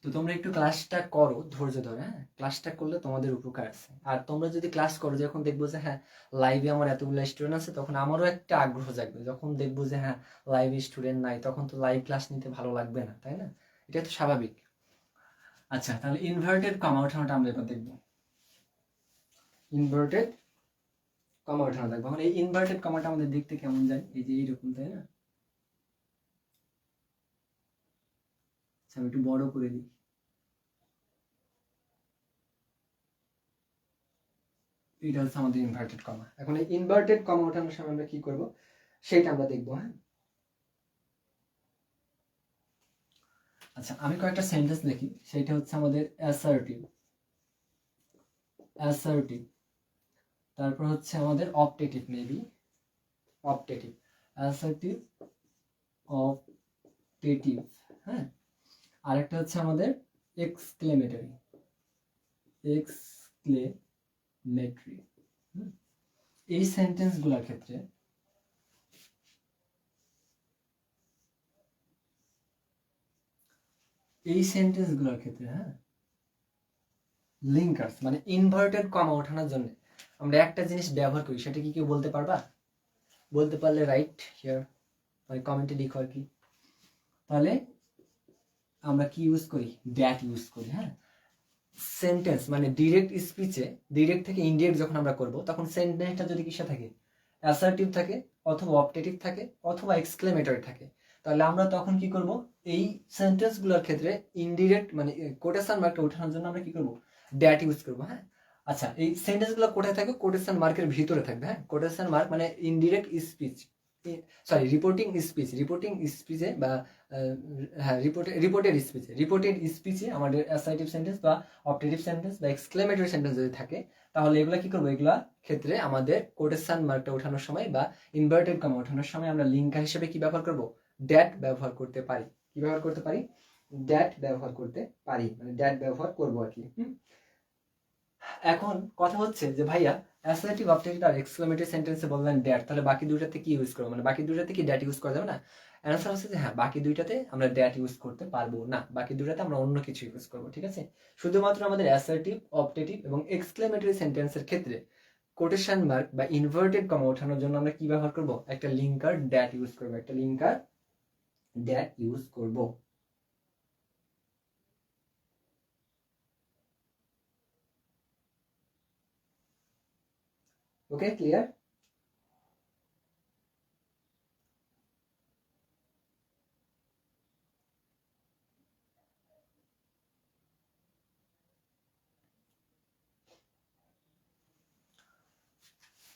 তো তোমরা একটু ক্লাসটা করো ধৈর্য ধরে। হ্যাঁ, ক্লাসটা করলে তোমাদের উপকার আছে। আর তোমরা যদি ক্লাস করো, যখন দেখবো যে হ্যাঁ লাইভে আমার এতগুলো স্টুডেন্ট আছে, তখন আমারও একটা আগ্রহ জাগবে। যখন দেখবো যে হ্যাঁ লাইভে স্টুডেন্ট নাই, তখন তো লাইভ ক্লাস নিতে ভালো লাগবে না, তাই না? এটা তো স্বাভাবিক। আচ্ছা, তাহলে ইনভার্টেড কমা ওঠানোটা আমরা এবার দেখবো। ইনভার্টেড কমা ওঠানো থাকবে। এখন এই ইনভার্টেড কমাটা আমাদের দেখতে কেমন যায়, এই যে এইরকম, তাই না? আচ্ছা, আমি একটু বড় করে দিই। এটা হচ্ছে আমাদের ইনভার্টেড কমা। এখন এই ইনভার্টেড কমা ওঠানোর সময় আমরা কি করব, সেটা আমরা দেখবো। হ্যাঁ, আচ্ছা আমি কয়েকটা সেন্টেন্স লিখি, সেটা হচ্ছে আমাদের অ্যাসার্টিভ, অ্যাসার্টিভ। তারপর হচ্ছে আমাদের optative, maybe optative, assertive, optative. হ্যাঁ, আরেকটা হচ্ছে আমাদের এক্সক্লেমেটরি, এক্সক্লেমেটরি। এই সেন্টেন্সগুলোর ক্ষেত্রে হ্যাঁ লিঙ্কার্স মানে ইনভার্টেড কমা ওঠানোর জন্য আমরা একটা জিনিস ব্যবহার করি, সেটা কি কেউ বলতে পারবা? বলতে পারলে রাইট হিয়ার, মানে কমেন্টে লিখো আর কি। তাহলে আমরা কি ইউজ করি, দ্যাট ইউজ করি। হ্যাঁ, সেন্টেন্স মানে ডিরেক্ট স্পিচে ডিরেক্ট থেকে ইনডিরেক্ট যখন আমরা করব, তখন সেন্টেন্সটা যদি কিসে থাকে, অ্যাসার্টিভ থাকে, অথবা অপটেটিভ থাকে, অথবা এক্সক্লেমেটরি থাকে, তাহলে আমরা তখন কি করব, এই সেন্টেন্সগুলোর ক্ষেত্রে ইনডিরেক্ট মানে কোটেশন মার্কটা ওঠানোর জন্য আমরা কি করব, দ্যাট ইউজ করব। হ্যাঁ, আচ্ছা এই সেন্টেন্সগুলো কোথায় থাকবে, কোটেশন মার্কের ভিতরে থাকবে। হ্যাঁ, কোটেশন মার্ক মানে indirect speech, sorry reporting speech, reporting স্পিচে বা হ্যাঁ রিপোর্টেড স্পিচে আমাদের অ্যাসার্টিভ সেন্টেন্স বা অপটেটিভ সেন্টেন্স বা এক্সক্লেমেটরি সেন্টেন্স যদি থাকে, তাহলে এগুলা কি করবো, এগুলা ক্ষেত্রে আমাদের কোটেশন মার্কটা ওঠানোর সময় বা ইনভার্টেড কমা ওঠানোর সময় আমরা লিঙ্কার হিসেবে কি ব্যবহার করব, ড্যাট ব্যবহার করতে পারি। কি ব্যবহার করতে পারি, ড্যাট ব্যবহার করতে পারি, মানে ড্যাট ব্যবহার করবো আর কি। এখন কথা হচ্ছে যে ভাইয়া অ্যাসার্টিভ, অপটেটিভ আর এক্সক্লেমেটরি সেন্টেন্সে বললেন ড্যাট, তাহলে বাকি দুইটাতে কি ইউজ করবো, মানে বাকি দুইটাতে কি ড্যাট ইউজ করা যাবে না? অ্যান্সার হচ্ছে যে হ্যাঁ, বাকি দুইটাতে আমরা ড্যাট ইউজ করতে পারবো না, বাকি দুইটাতে আমরা অন্য কিছু ইউজ করবো। ঠিক আছে, শুধুমাত্র আমাদের অ্যাসার্টিভ, অপটেটিভ এবং এক্সক্লেমেটরি সেন্টেন্সের ক্ষেত্রে কোটেশন মার্ক বা ইনভার্টেড কমা ওঠানোর জন্য আমরা কি ব্যবহার করব, একটা লিঙ্কার ড্যাট ইউজ করবো, একটা লিঙ্কার ড্যাট ইউজ করব। ওকে, ক্লিয়ার?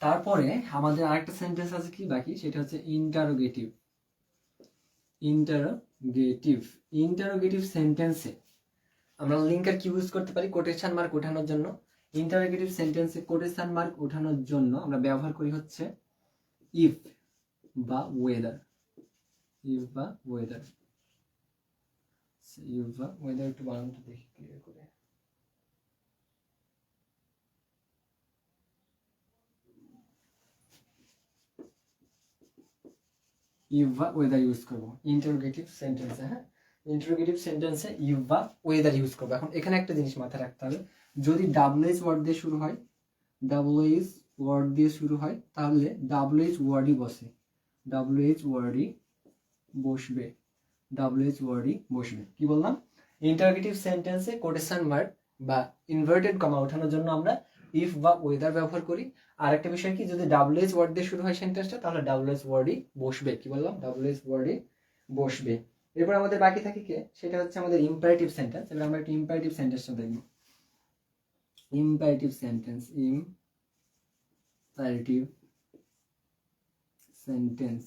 তারপরে আমাদের আরেকটা সেন্টেন্স আছে কি বাকি, সেটা হচ্ছে ইন্টারোগেটিভ। ইন্টারোগেটিভ, ইন্টারোগেটিভ সেন্টেন্সে আমরা লিঙ্কার কি ইউজ করতে পারি কোটেশন মার্ক ওঠানোর জন্য। ইন্টারোগেটিভ সেন্টেন্সে কোটেশন মার্ক ওঠানোর জন্য আমরা ব্যবহার করি হচ্ছে ইফ বা ওয়েদার, ইফ বা ওয়েদার। ইফ বা ওয়েদার একটু বানানোটা দেখি ক্লিয়ার করে। ইফ বা ওয়েদার ইউজ করবো ইন্টারোগেটিভ সেন্টেন্সে। হ্যাঁ, ইন্টারোগেটিভ সেন্টেন্সে ইফ বা ওয়েদার ইউজ করবো। এখন এখানে একটা জিনিস মাথায় রাখতে হবে, যদি WH ওয়ার্ড দিয়ে শুরু হয়, WH ওয়ার্ড দিয়ে শুরু হয়, তাহলে WH ওয়ার্ডই বসে, WH ওয়ার্ডই বসবে, WH ওয়ার্ডই বসবে। কি বললাম? ইন্টারোগেটিভ সেন্টেন্সে কোটেশন মার্ক বা ইনভার্টেড কমা ওঠানোর জন্য আমরা ইফ বা ওয়েদার ব্যবহার করি। আর একটা বিষয় কি, যদি WH ওয়ার্ড দিয়ে শুরু হয় সেন্টেন্সটা, তাহলে WH ওয়ার্ডই বসবে। কি বললাম? WH ওয়ার্ডই বসবে। এরপর আমাদের বাকি থাকে কে, সেটা হচ্ছে আমাদের ইম্পারেটিভ সেন্টেন্স। এবার আমরা একটা ইম্পারেটিভ সেন্টেন্সটা দেখব। Imperative sentence, imperative sentence.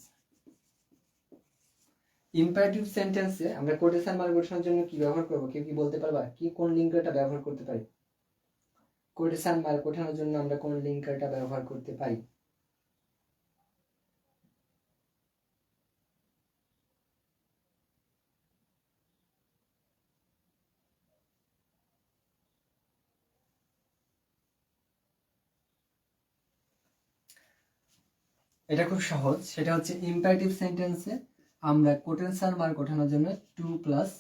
Imperative সেন্টেন্সে আমরা কোটেশন মার্ক বসানোর জন্য কি ব্যবহার করব? কেউ কি বলতে পারবা? কি কোন লিঙ্কটা ব্যবহার করতে পারি? কোটেশন মার্ক ওঠানোর জন্য আমরা কোন লিঙ্কটা ব্যবহার করতে পারি? এটা খুব সহজ। সেটা হচ্ছে ইম্পারেটিভ সেন্টেন্সে আমরা কোটেশন মার্ক ওঠানোর জন্য টু প্লাস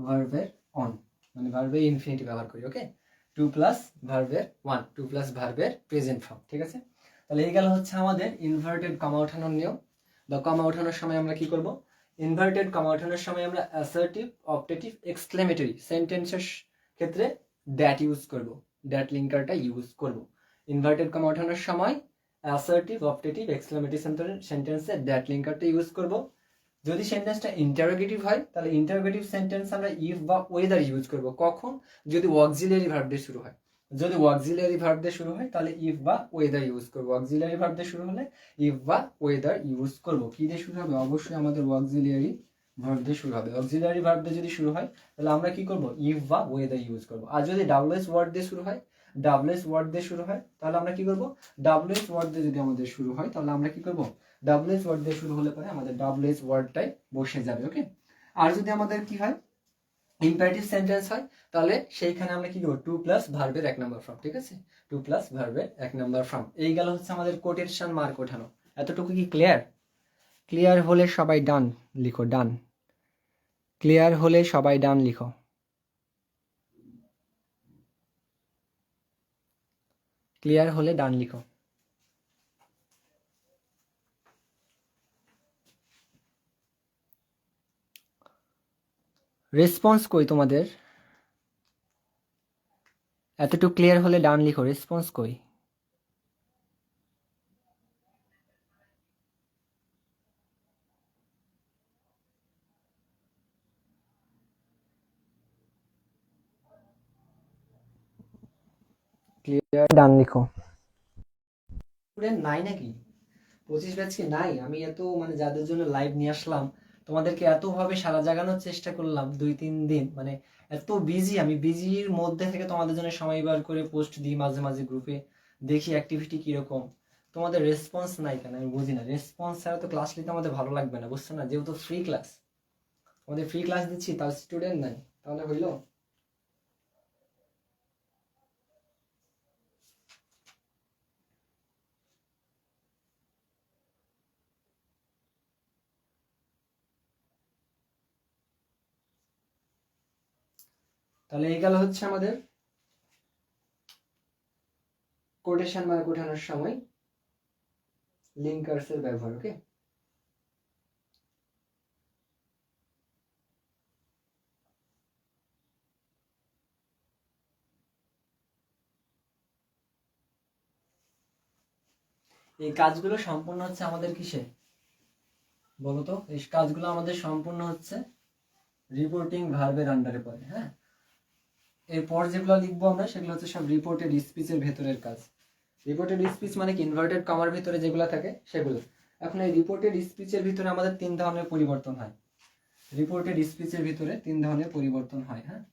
ভার্বের অন, মানে ভার্বের ইনফিনিটি ব্যবহার করি। ওকে, টু প্লাস ভার্বের ওয়ান, টু প্লাস ভার্বের প্রেজেন্ট ফর্ম। ঠিক আছে, তাহলে এই গেল হচ্ছে আমাদের ইনভার্টেড কমা ওঠানোর নিয়ম। বা কমা ওঠানোর সময় আমরা কি করব? ইনভার্টেড কমা ওঠানোর সময় আমরা অ্যাসার্টিভ, অপটেটিভ, এক্সক্লেমেটরি সেন্টেন্সের ক্ষেত্রে দ্যাট ইউজ করব, দ্যাট লিঙ্কারটা ইউজ করব। ইনভার্টেড কমা ওঠানোর সময় অ্যাসার্টিভ, অপটেটিভ, এক্সক্লেমেটরি সেন্টেন্সে দ্যাট লিঙ্কারটা ইউজ করব। যদি সেন্টেন্সটা ইন্টারোগেটিভ হয়, তাহলে ইন্টারোগেটিভ সেন্টেন্স আমরা ইফ বা ওয়েদার ইউজ করব। কখন? যদি অক্সিলিয়ারি ভার্ব দিয়ে শুরু হয়। যদি অক্সিলিয়ারি ভার্ব দিয়ে শুরু হয়, তাহলে ইফ বা ওয়েদার ইউজ করব। অক্সিলিয়ারি ভার্ব দিয়ে শুরু হলে ইফ বা ওয়েদার ইউজ করব। কি দিয়ে শুরু হবে? অবশ্যই আমাদের অক্সিলিয়ারি ভার্ব দিয়ে শুরু হবে। অক্সিলিয়ারি ভার্ব দিয়ে যদি শুরু হয়, তাহলে আমরা কি করব? ইফ বা ওয়েদার ইউজ করব। আর যদি WH ওয়ার্ড দিয়ে শুরু হয়, WH ওয়ার্ড দিয়ে শুরু হয়, তাহলে আমরা কি করব? WH ওয়ার্ড দিয়ে যদি আমাদের শুরু হয়, তাহলে আমরা কি করব? WH ওয়ার্ড দিয়ে শুরু হলে পরে আমাদের WH ওয়ার্ডটাই বসে যাবে। ওকে, আর যদি আমাদের কি হয়, ইম্পারেটিভ সেন্টেন্স হয়, তাহলে সেইখানে আমরা কি করব? টু প্লাস ভার্বের এক নাম্বার ফর্ম। ঠিক আছে, টু প্লাস ভার্বের এক নাম্বার ফর্ম। এই গেল হচ্ছে আমাদের কোটেশন মার্ক ওঠানো। এতটুকু কি ক্লিয়ার? ক্লিয়ার হলে সবাই ডান লিখো, ডান। ক্লিয়ার হলে সবাই ডান লিখো। ক্লিয়ার হলে ডান লিখো। রেসপন্স কই তোমাদের? এতটুকু ক্লিয়ার হলে ডান লিখো, রেসপন্স কই? ক্লিয়ার ডান লিখো। স্টুডেন্ট নাই নাকি? 25 ব্যাচ কি নাই? আমি এত মানে যাদের জন্য লাইভ নিয়ে আসলাম, তোমাদেরকে এতভাবে সারা জাগানোর চেষ্টা করলাম 2-3 দিন, মানে এত বিজি। আমি বিজির মধ্যে থেকে তোমাদের জন্য সময় বার করে পোস্ট দিই মাঝে মাঝে গ্রুপে, দেখি অ্যাক্টিভিটি কিরকম। তোমাদের রেসপন্স নাই কেন আমি বুঝি না। রেসপন্স ছাড়া তো ক্লাস নিতে আমাদের ভালো লাগবে না, বুঝছো না? যেহেতু ফ্রি ক্লাস, আমাদের ফ্রি ক্লাস দিচ্ছি, তার স্টুডেন্ট নাই, তাহলে হইলো? তাহলে এই গেল হচ্ছে আমাদের কোটেশন মার্ক ওঠানোর সময় লিঙ্কার্সের ব্যবহার। ওকে, এই কাজগুলো সম্পূর্ণ হচ্ছে আমাদের কিসে বলো তো? এই কাজগুলো আমাদের সম্পূর্ণ হচ্ছে রিপোর্টিং ভার্বের আন্ডারে পড়ে। হ্যাঁ, এরপর যেগুলো লিখবো আমরা সেগুলো হচ্ছে সব রিপোর্টেড স্পিচের ভেতরের কাজ। রিপোর্টেড স্পিচ মানে কি? ইনভার্টেড কমার ভিতরে যেগুলো থাকে সেগুলো। এখন এই রিপোর্টেড স্পিচের ভিতরে আমাদের 3 ধরনের পরিবর্তন হয়। রিপোর্টেড স্পিচের ভিতরে 3 ধরনের পরিবর্তন হয়। হ্যাঁ,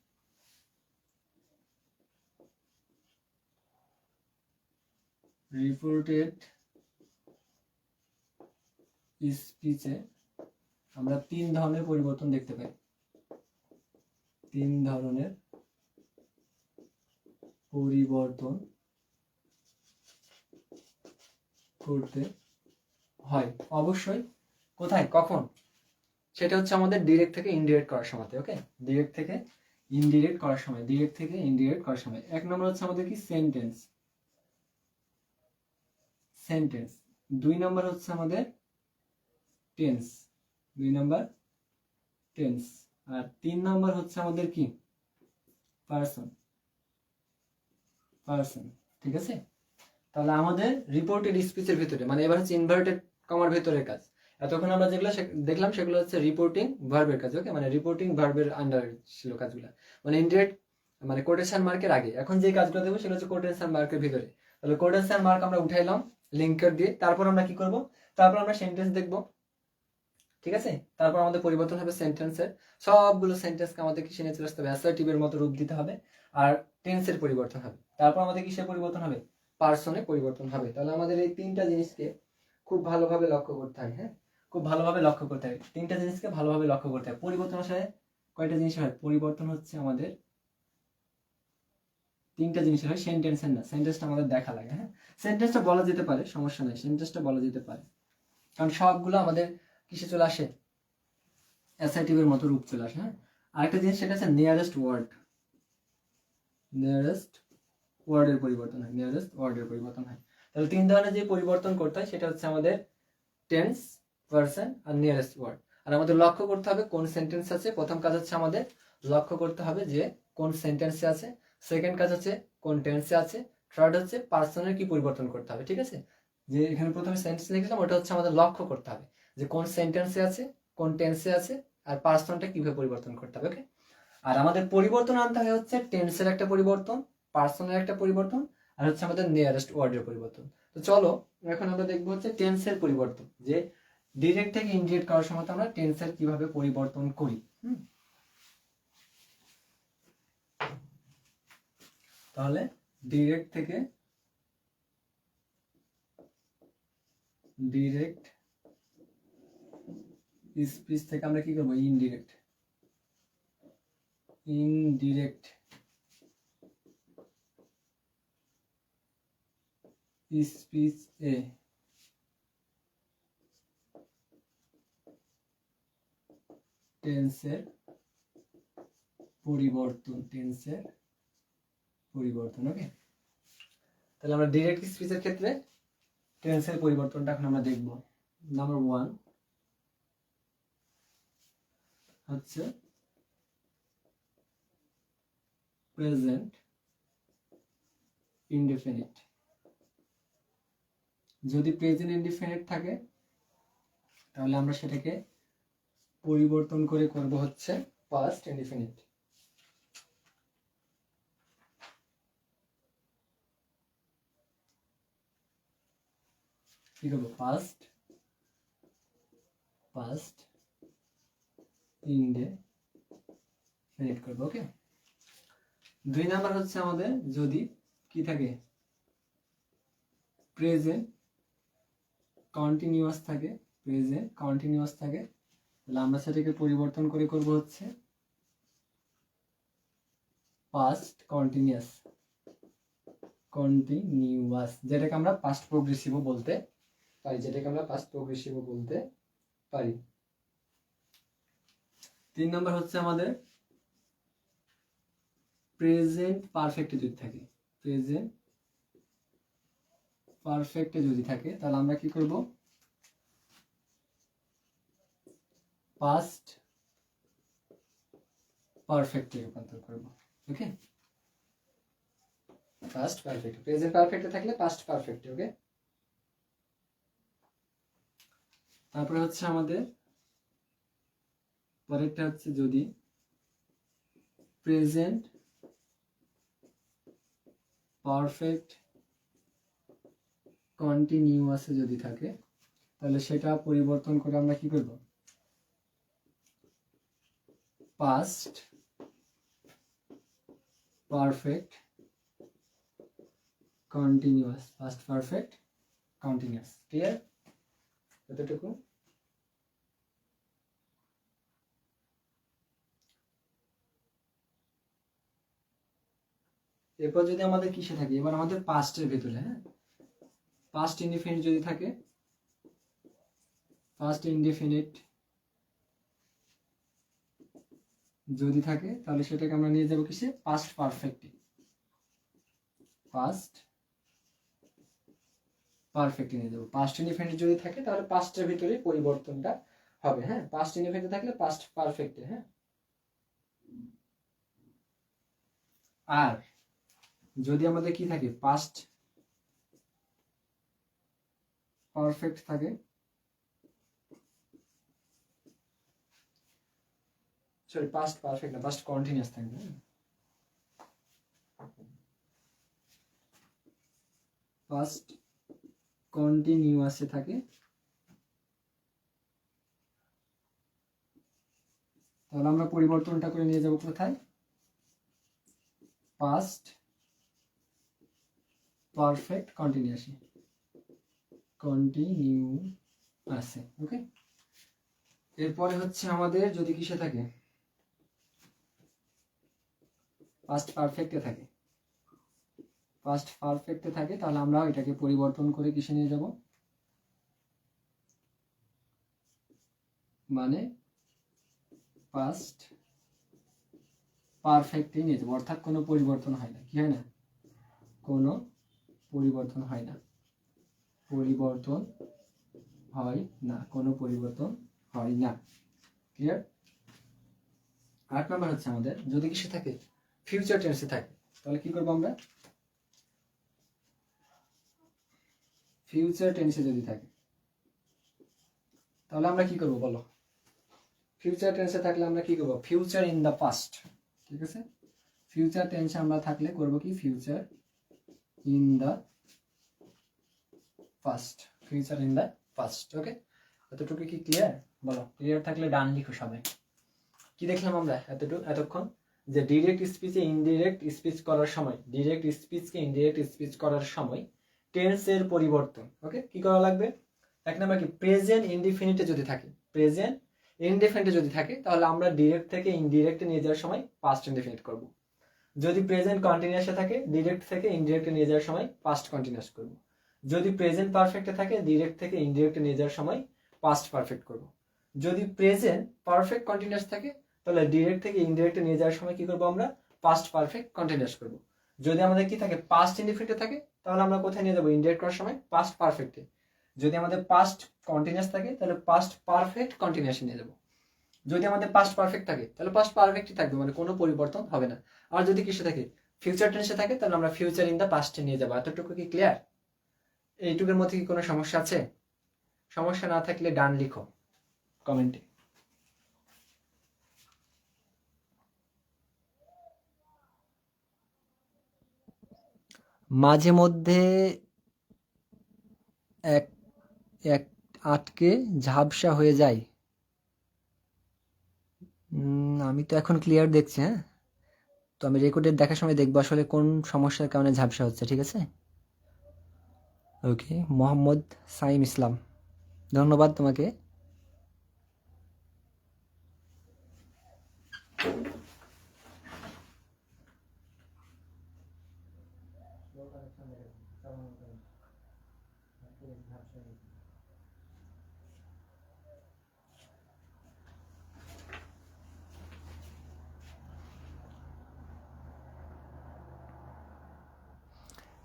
রিপোর্টেড স্পিচে আমরা 3 ধরনের পরিবর্তন দেখতে পাই। 3 ধরনের পরিবর্তন করতে হয় অবশ্যই। কোথায়, কখন? সেটা হচ্ছে আমাদের ডিরেক্ট থেকে ইনডিরেক্ট করার সময়। ওকে, ডিরেক্ট থেকে ইনডিরেক্ট করার সময়, ডিরেক্ট থেকে ইনডিরেক্ট করার সময়। এক নম্বর হচ্ছে আমাদের কি সেন্টেন্স, সেন্টেন্স। দুই নম্বর হচ্ছে আমাদের টেন্স, দুই নম্বর টেন্স। আর তিন নম্বর হচ্ছে আমাদের কি পারসন, পারসন। ঠিক আছে, তাহলে আমাদের রিপোর্টেড স্পিচের ভিতরে, মানে এবার হচ্ছে ইনভার্টেড কমার ভেতরের কাজ। এতক্ষণ আমরা যেগুলো দেখলাম সেগুলো হচ্ছে রিপোর্টিং ভার্বের কাজ। ওকে, মানে রিপোর্টিং ভার্বের আন্ডার ছিল কাজগুলো, মানে ইনডিরেক্ট মানে কোটেশন মার্কের আগে। এখন যে কাজগুলো দেবো সেগুলো হচ্ছে কোটেশন মার্কের ভিতরে। তাহলে কোটেশন মার্ক আমরা উঠাইলাম লিঙ্কার দিয়ে। তারপর আমরা কি করব, তারপর আমরা সেন্টেন্স দেখব। ঠিক আছে, তারপর আমাদের পরিবর্তন হবে সেন্টেন্সের। সবগুলো সেন্টেন্সকে আমাদের কিসে নিয়ে চলে আসতে হবে, অ্যাসার্টিভের মতো রূপ দিতে হবে। আর টেন্সের পরিবর্তন হবে। তারপর আমাদের কিসের পরিবর্তন হবে, পার্সনে পরিবর্তন হবে। তাহলে আমাদের এই তিনটা জিনিসকে খুব ভালোভাবে লক্ষ্য করতে হয়। হ্যাঁ, খুব ভালোভাবে লক্ষ্য করতে হয়, তিনটা জিনিসকে ভালোভাবে লক্ষ্য করতে হয়। পরিবর্তন আসলে কয়টা জিনিস হয়, পরিবর্তন হচ্ছে আমাদের তিনটা জিনিসের হয়, সেন্টেন্সের না। সেন্টেন্সটা আমাদের দেখা লাগে। হ্যাঁ, সেন্টেন্সটা বলা যেতে পারে, সমস্যা নাই, সেন্টেন্সটা বলা যেতে পারে, কারণ সবগুলো আমাদের কিসে চলে আসে, অ্যাসার্টিভের মতো রূপ চলে আসে। হ্যাঁ, আরেকটা জিনিস সেটা হচ্ছে নিয়ারেস্ট ওয়ার্ড, নিয়ারেস্ট ওয়ার্ডের পরিবর্তন হয়, নিয়ারেস্ট ওয়ার্ডের পরিবর্তন হয়। তাহলে তিন ধরনের যে পরিবর্তন করতে হয় সেটা হচ্ছে আমাদের টেন্স, পারসন আর নিয়ারেস্ট ওয়ার্ড। আর আমাদের লক্ষ্য করতে হবে কোন সেন্টেন্স আছে। প্রথম কাজ হচ্ছে আমাদের লক্ষ্য করতে হবে যে কোন সেন্টেন্সে আছে। সেকেন্ড কাজ হচ্ছে কোন টেন্সে আছে। থার্ড হচ্ছে পার্সনের কি পরিবর্তন করতে হবে। ঠিক আছে, যে এখানে প্রথমে সেন্টেন্স লিখলাম ওটা হচ্ছে আমাদের লক্ষ্য করতে হবে যে কোন সেন্টেন্সে আছে, কোন টেন্সে আছে, আর পার্সনটা কিভাবে পরিবর্তন করতে হবে। ওকে, আর আমাদের পরিবর্তন আনতে হয় হচ্ছে টেন্সের একটা পরিবর্তন, পার্সনের একটা পরিবর্তন, আর হচ্ছে আমাদের নিয়ারেস্ট ওয়ার্ডের পরিবর্তন। তো চলো এখন আমরা দেখবো হচ্ছে টেন্সের পরিবর্তন, যে ডিরেক্ট থেকে ইনডিরেক্ট করার সময় আমরা টেন্সের কিভাবে পরিবর্তন করি। তাহলে ডিরেক্ট থেকে, ডিরেক্ট স্পিচ থেকে আমরা কি করবো, ইনডিরেক্ট, ইনডিরেক্ট স্পিচ এ টেন্সের পরিবর্তন, টেন্সের পরিবর্তন। ওকে, তাহলে আমরা ডিরেক্ট স্পিচের ক্ষেত্রে টেন্সের পরিবর্তনটা এখন আমরা দেখব। নাম্বার 1 হচ্ছে প্রেজেন্ট ইনডেফিনিট। যদি প্রেজেন্ট ইনডেফিনিট থাকে তাহলে আমরা সেটাকে পরিবর্তন করে করব হচ্ছে পাস্ট ইনডেফিনিট। কি করবো, পাস্ট, পাস্ট ইনডেফিনিট করব। ওকে, দুই নাম্বার হচ্ছে আমাদের যদি কি থাকে, প্রেজেন্ট কন্টিনিউয়াস থাকে, প্রেজেন্ট কন্টিনিউয়াস থাকে, তাহলে আমরা সেটাকে পরিবর্তন করে করব হচ্ছে পাস্ট কন্টিনিউয়াস, কন্টিনিউয়াস, যেটাকে আমরা পাস্ট প্রোগ্রেসিভও বলতে পারি, যেটাকে আমরা পাস্ট প্রোগ্রেসিভও বলতে পারি। তিন নম্বর হচ্ছে আমাদের প্রেজেন্ট পারফেক্টে যদি থাকে, প্রেজেন্ট পারফেক্টে যদি থাকে তাহলে আমরা কি করব, পাস্ট পারফেক্টে রূপান্তর করব। ওকে, পাস্ট পারফেক্ট, প্রেজেন্ট পারফেক্টে থাকলে পাস্ট পারফেক্ট। ওকে, তারপরে হচ্ছে আমাদের পরেরটা হচ্ছে যদি প্রেজেন্ট পারফেক্ট কন্টিনিউয়াসে যদি থাকে তাহলে সেটা পরিবর্তন করে আমরা কি করব, past perfect continuous, past perfect continuous. Clear এতটুকু? এরপর যদি আমাদের কিসে থাকে, এবার আমাদের পাস্টের ভেতরে, হ্যাঁ, পাস্ট ইনডিফিনিট যদি থাকে, পাস্ট ইনডিফিনিট যদি থাকে তাহলে সেটাকে আমরা নিয়ে যাব কিসে, পাস্ট পারফেক্টে। পাস্ট পারফেক্টে নিয়ে যাবো। পাস্ট ইনডিফিনিট যদি থাকে তাহলে পাস্টের ভিতরে পরিবর্তনটা হবে। হ্যাঁ, পাস্ট ইনডিফিনিট থাকলে পাস্ট পারফেক্টে। হ্যাঁ, আর যদি আমাদের কি থাকে, পাস্ট পারফেক্ট থাকে, সরি পাস্ট পারফেক্ট না, পাস্ট কন্টিনিউয়াস থাকবে। পাস্ট কন্টিনিউয়াসে থাকে তাহলে আমরা পরিবর্তনটা করে নিয়ে যাব কোথায়, পাস্ট পারফেক্ট কন্টিনিউয়াসে, কন্টিনিউয়াসে। ওকে, এরপরে হচ্ছে আমাদের যদি কিসে থাকে, পাস্ট পারফেক্টে থাকে, পাস্ট পারফেক্টে থাকে তাহলে আমরা এটাকে পরিবর্তন করে কিসে নিয়ে যাব, মানে পাস্ট পারফেক্টে নিয়ে যাবো, অর্থাৎ কোনো পরিবর্তন হয় না। কি হয় না, কোনো পরিবর্তন হয় না, পরিবর্তন হয় না, কোনো পরিবর্তন হয় না। ক্লিয়ার? 8 নাম্বার হচ্ছে আমাদের যদি কিসে থাকে, ফিউচার টেন্সে থাকে তাহলে কি করবো আমরা, ফিউচার টেন্সে যদি থাকে তাহলে আমরা কি করব বলো, ফিউচার টেন্সে থাকলে আমরা কি করব, ফিউচার ইন দ্য পাস্ট। ঠিক আছে, ফিউচার টেন্সে আমরা থাকলে করব কি, future in the past, future in the past. Okay, এতটুকু কি ক্লিয়ার? বলো, ক্লিয়ার থাকলে ডান লিখো সবাই। কি দেখলাম আমরা এতক্ষণ, যে ডিরেক্ট স্পিচে ইনডিরেক্ট স্পিচ করার সময়, ডিরেক্ট স্পিচকে ইনডিরেক্ট স্পিচ করার সময় টেন্সের পরিবর্তন। ওকে, কি করা লাগবে, এক নাম্বার কি, প্রেজেন্ট ইনডিফিনিটে যদি থাকে, প্রেজেন্ট ইনডিফিনিটে যদি থাকে তাহলে আমরা ডিরেক্ট থেকে ইনডিরেক্টে নিয়ে যাওয়ার সময় পাস্ট ইনডিফিনিট করব। যদি প্রেজেন্ট কন্টিনিউয়াসে থাকে ডিরেক্ট থেকে ইনডিরেক্টে নিয়ে যাওয়ার সময় পাস্ট কন্টিনিউয়াস করব। যদি প্রেজেন্ট পারফেক্টে থাকে ডিরেক্ট থেকে ইনডিরেক্টে নিয়ে যাওয়ার সময় পাস্ট পারফেক্ট করব। যদি প্রেজেন্ট পারফেক্ট কন্টিনিউয়াস থাকে তাহলে ডিরেক্ট থেকে ইনডিরেক্টে নিয়ে যাওয়ার সময় কি করব, আমরা পাস্ট পারফেক্ট কন্টিনিউয়াস করব। যদি আমাদের কি থাকে, পাস্ট ইনডিফিনিটে থাকে তাহলে আমরা কোথায় নিয়ে যাবো, ইনডিরেক্ট করার সময় পাস্ট পারফেক্টে। যদি আমাদের পাস্ট কন্টিনিউয়াস থাকে তাহলে পাস্ট পারফেক্ট কন্টিনিউয়াসে নিয়ে যাবো। যদি আমাদের পাস্ট পারফেক্ট থাকে তাহলে পাস্ট পারফেক্টই থাকবে, মানে কোনো পরিবর্তন হবে না। আর যদি কিসে থাকে, ফিউচার টেন্সে থাকে তাহলে আমরা ফিউচার ইন দ্য পাস্টে নিয়ে যাবো। এতটুকু কি ক্লিয়ার? এইটুকুর মধ্যে কি কোনো সমস্যা আছে? সমস্যা না থাকলে ডান লিখো কমেন্টে। মাঝে মধ্যে এক এক আটকে ঝাপসা হয়ে যায়। আমি তো এখন ক্লিয়ার দেখছি। হ্যাঁ, তো আমি রেকর্ডের দেখার সময় দেখবো আসলে কোন সমস্যার কারণে ঝাপসা হচ্ছে। ঠিক আছে, ওকে। মোহাম্মদ সাইম ইসলাম, ধন্যবাদ তোমাকে।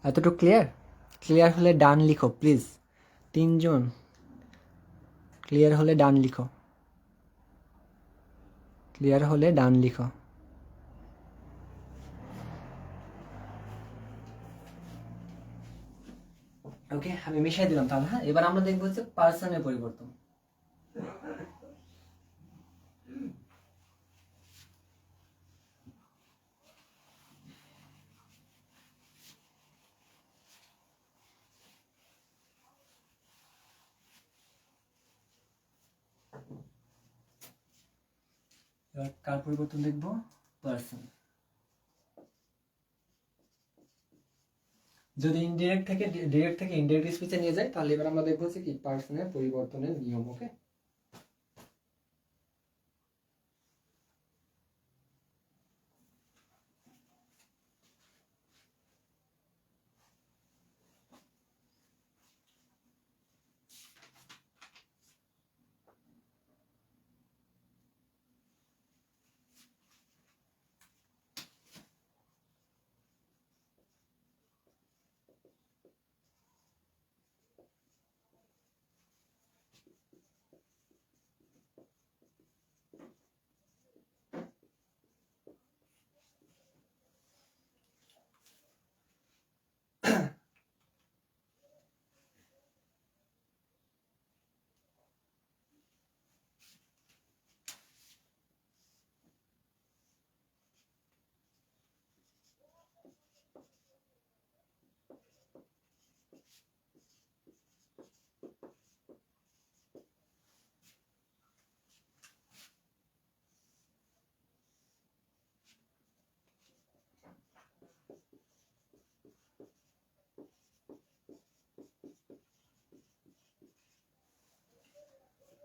এতটুকু ক্লিয়ার? ক্লিয়ার হলে ডান লিখো প্লিজ। 3 জন ক্লিয়ার হলে ডান লিখো, ক্লিয়ার হলে ডান লিখো। ওকে, আমি মিশাই দিলাম তাহলে। হ্যাঁ, এবার আমরা দেখবো হচ্ছে পার্সনের পরিবর্তন। এবার কার পরিবর্তন দেখবো, পার্সন। যদি ইনডিরেক্ট থেকে ডিরেক্ট থেকে ইনডিরেক্ট স্পিচে নিয়ে যায় তাহলে এবার আমরা দেখবো হচ্ছে কি, পার্সনের পরিবর্তনের নিয়ম। ওকে,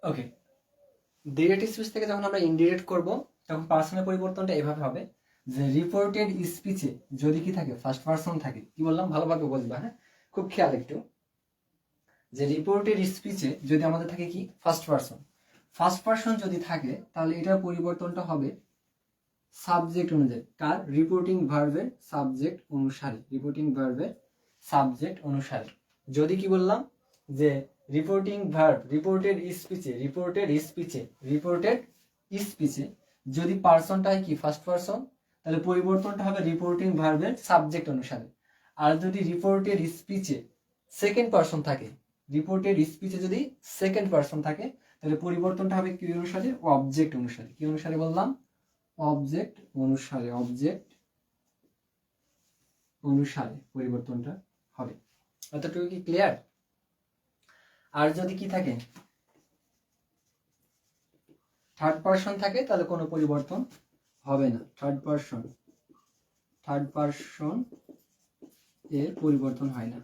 ওকে, ডিরেক্ট স্পিচ থেকে যখন আমরা ইনডিরেক্ট করব তখন পার্সনের পরিবর্তনটা এভাবে হবে যে রিপোর্টেড স্পিচে যদি কি থাকে ফার্স্ট পার্সন থাকে, কি বললাম ভালোভাবে বলবা, হ্যাঁ খুব খেয়াল একটু, যে রিপোর্টেড স্পিচে যদি আমাদের থাকে কি ফার্স্ট পার্সন যদি থাকে তাহলে এটার পরিবর্তনটা হবে সাবজেক্ট অনুযায়ী, কার রিপোর্টিং ভার্বের সাবজেক্ট অনুসারে, রিপোর্টিং ভার্বের সাবজেক্ট অনুসারে। যদি কি বললাম যে রিপোর্টিং ভার্ব রিপোর্টেড স্পিচে যদি পার্সনটা হয় কি ফার্স্ট পার্সন, তাহলে পরিবর্তনটা হবে রিপোর্টিং ভার্বের সাবজেক্ট অনুসারে। আর যদি রিপোর্টেড স্পিচে সেকেন্ড পার্সন থাকে, যদি সেকেন্ড পার্সন থাকে তাহলে পরিবর্তনটা হবে কি অনুসারে, অবজেক্ট অনুসারে। কি অনুসারে বললাম, অবজেক্ট অনুসারে পরিবর্তনটা হবে। এতটুকু কি ক্লিয়ার? আর যদি কি থাকে থার্ড পার্সন থাকে তাহলে কোনো পরিবর্তন হবে না। থার্ড পার্সন এর পরিবর্তন হয় না,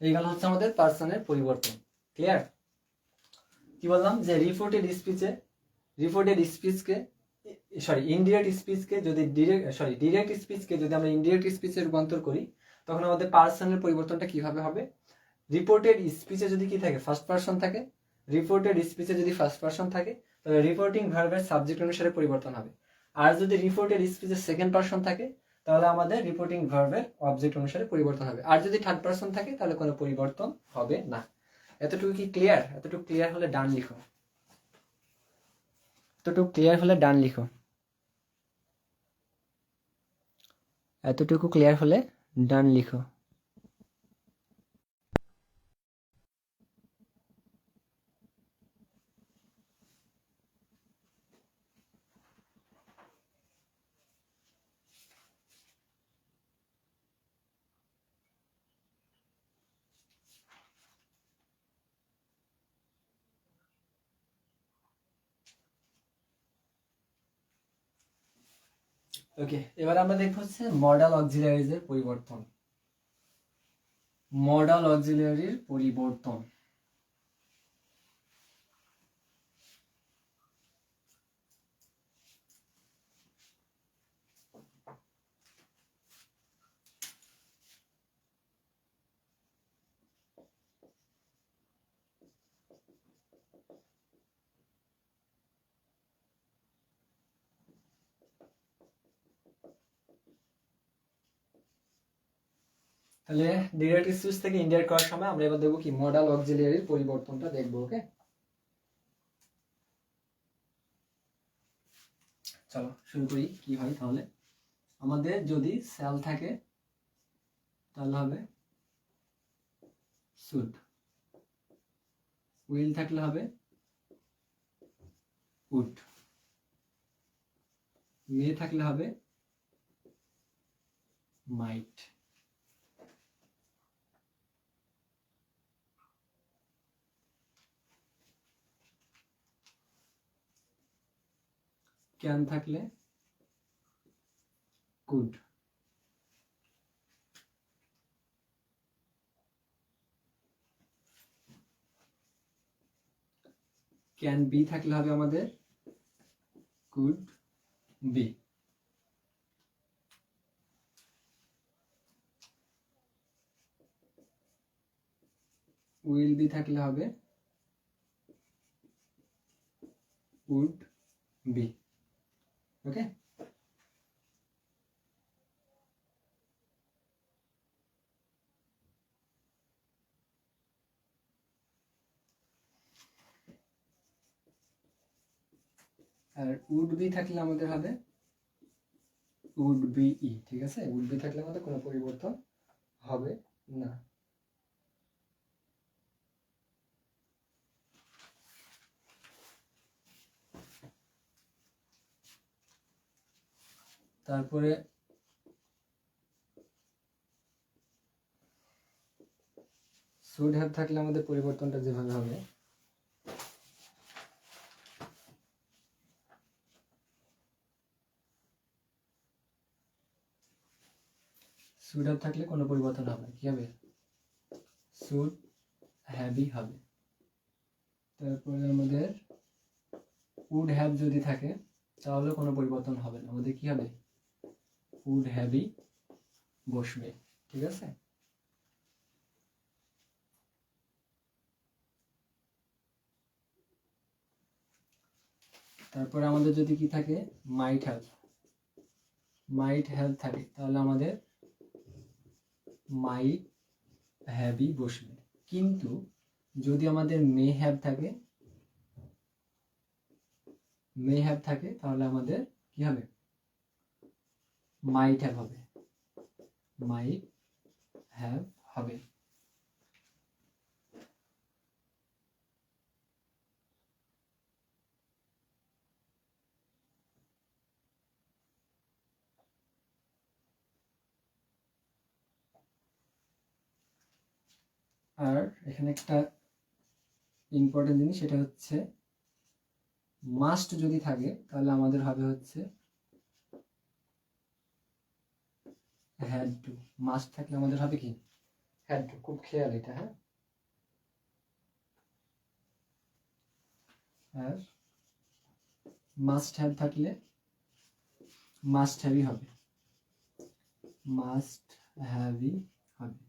এইগুলো হচ্ছে আমাদের পার্সনের পরিবর্তন। ক্লিয়ার? কি বললাম যে ইনডিরেক্ট স্পিচকে যদি ডিরেক্ট স্পিচকে যদি আমরা ইনডিরেক্ট স্পিচে রূপান্তর করি তখন আমাদের পার্সনের পরিবর্তনটা কিভাবে হবে, রিপোর্টেড স্পিচে যদি কি থাকে ফার্স্ট পার্সন থাকে, তাহলে রিপোর্টিং ভার্বের সাবজেক্ট অনুসারে পরিবর্তন হবে। আর যদি রিপোর্টেড স্পিচে সেকেন্ড পার্সন থাকে তাহলে আমাদের রিপোর্টিং ভার্বের অবজেক্ট অনুসারে পরিবর্তন হবে। আর যদি থার্ড পার্সন থাকে তাহলে কোনো পরিবর্তন হবে না। এতটুকু কি ক্লিয়ার? এতটুকু ক্লিয়ার হলে ডান লিখো। এতটুকু ক্লিয়ার হলে ডান লিখো। ওকে, এবার আমরা দেখব হচ্ছে মডাল অক্সিলারিজ এর পরিবর্তন। তাহলে ডিরেক্ট স্পিচ থেকে ইনডাইরেক্ট করার সময় আমরা এবার দেখব কি মডাল অক্সিলারির পরিবর্তনটা দেখব। ওকে, চলো শুরু করি কি হয়। তাহলে আমাদের যদি সেল থাকে তাহলে হবে শুড, উইল থাকলে হবে উড, মে থাকলে হবে মাইট, ক্যান থাকলে কুড, ক্যান বি থাকলে হবে আমাদের কুড বি, উইল বি থাকলে হবে উড বি। ওকে, আর উড বি থাকলে আমাদের হবে উড বি ই। ঠিক আছে, উড বি থাকলে আমাদের কোনো পরিবর্তন হবে না। তারপরে শুড হ্যাভ থাকলে আমাদের পরিবর্তনটা যেভাবে হবে, শুড হ্যাভ থাকলে কোনো পরিবর্তন হবে না। কি হবে, শুড হ্যাভই হবে। তারপরে আমাদের উড হ্যাভ যদি থাকে তাহলে কোনো পরিবর্তন হবে না, আমাদের কি হবে, উড হ্যাভই বসবে। ঠিক আছে, তারপরে আমাদের যদি কি থাকে, মাইট হ্যাভ থাকে তাহলে আমাদের মাইট হ্যাভই বসবে। কিন্তু যদি আমাদের মে হ্যাভ থাকে তাহলে আমাদের কি হবে, মাইট হ্যাভ হবে, মাইট হ্যাভ হবে। আর এখানে একটা ইম্পর্টেন্ট জিনিস, সেটা হচ্ছে মাস্ট যদি থাকে তাহলে আমাদের হবে হচ্ছে হ্যাড টু। মাস্ট থাকলে আমাদের হবে কি, হ্যাড টু। খুব খেয়াল এটা, হ্যাঁ। আর মাস্ট হ্যাভ থাকলে মাস্ট হ্যাভই হবে, মাস্ট হ্যাভই হবে।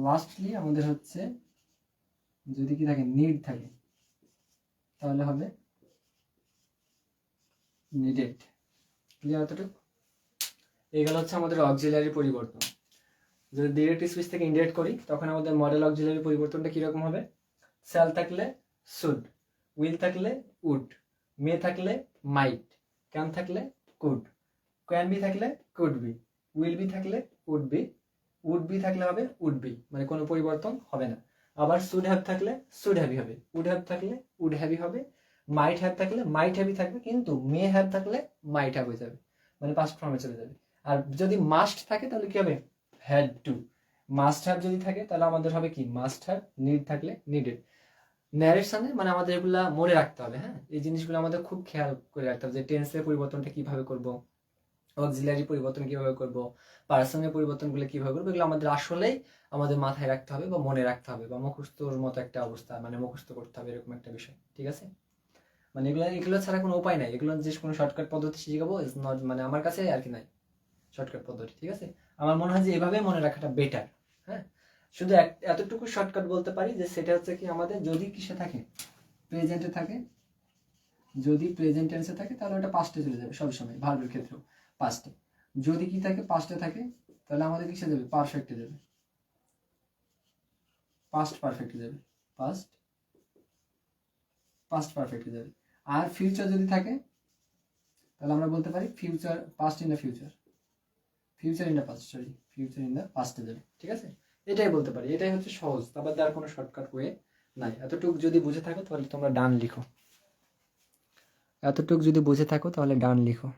লাস্টলি আমাদের হচ্ছে যদি কি থাকে, নিড থাকে তাহলে হবে নিডেড। ক্লিয়ার এতটুকু? এগুলো হচ্ছে আমাদের অক্সিলারি পরিবর্তন। যদি ডিরেক্ট স্পিচ থেকে ইনডিরেক্ট করি তখন আমাদের মডেল অক্সিলারি পরিবর্তনটা কিরকম হবে, শ্যাল থাকলে শুড, উইল থাকলে উড, মে থাকলে মাইট, ক্যান থাকলে কুড, ক্যান বি থাকলে কুড বি, উইল বি থাকলে উড বি থাকলে হবে উড বি, মানে কোনো পরিবর্তন হবে না। আবার শুড হ্যাভ থাকলে শুড হ্যাভি হবে, উড হ্যাভ থাকলে উড হ্যাভি হবে, মাইট হ্যাভ থাকলে মাইট হ্যাভি থাকবে, কিন্তু মে হ্যাভ থাকলে মাইট হ্যাভ হয়ে যাবে, মানে পাস্ট ফর্মে চলে যাবে। আর যদি মাস্ট থাকে তাহলে কি হবে, হ্যাড টু। মাস্ট হ্যাভ যদি থাকে তাহলে আমাদের হবে কি, মাস্ট হ্যাভ। নিড থাকলে নিডেড। ন্যারেশনে মানে আমাদের এগুলা মনে রাখতে হবে, হ্যাঁ। এই জিনিসগুলো আমাদের খুব খেয়াল করে রাখতে হবে যে টেন্সের পরিবর্তনটা কিভাবে করব, অক্সিলারি পরিবর্তন কিভাবে করব, পার্সনের পরিবর্তনগুলো কিভাবে করবো, এগুলো আমাদের আসলেই আমাদের মাথায় রাখতে হবে বা মনে রাখতে হবে, বা মুখস্থর মতো একটা অবস্থা, মানে মুখস্থ করতে হবে, এরকম একটা বিষয়। ঠিক আছে, মানে এগুলো ছাড়া কোনো উপায় নাই। এগুলো যে কোনো শর্টকাট পদ্ধতি শিখাবো ইজ নট, মানে আমার কাছে আর কি নাই শর্টকাট পদ্ধতি। ঠিক আছে, আমার মনে হয় যে এভাবে মনে রাখাটা বেটার। হ্যাঁ, শুধু এতটুকু শর্টকাট বলতে পারি যে সেটা হচ্ছে কি, আমাদের যদি কিসে থাকে, প্রেজেন্টে থাকে, যদি প্রেজেন্ট টেন্সে থাকে তাহলে ওটা পাস্টে চলে যাবে সবসময়, ভার্বের ক্ষেত্রেও পাস্টে। যদি কি থাকে, পাস্টে থাকে, তাহলে আমাদের কিসে যাবে, পারফেক্টে যাবে, পাস্ট পারফেক্টে যাবে, পাস্ট পারফেক্টে যাবে। আর ফিউচার যদি থাকে তাহলে আমরা বলতে পারি future past in the future, future in the past, sorry, future in the পাস্টে যাবে। ঠিক আছে, এটাই বলতে পারি, এটাই হচ্ছে সহজ, তারপর আর কোনো শর্টকাট ওয়ে নাই। এতটুকু যদি বুঝে থাকো তাহলে তোমরা ডান লিখো, এতটুকু যদি বুঝে থাকো তাহলে ডান লিখো।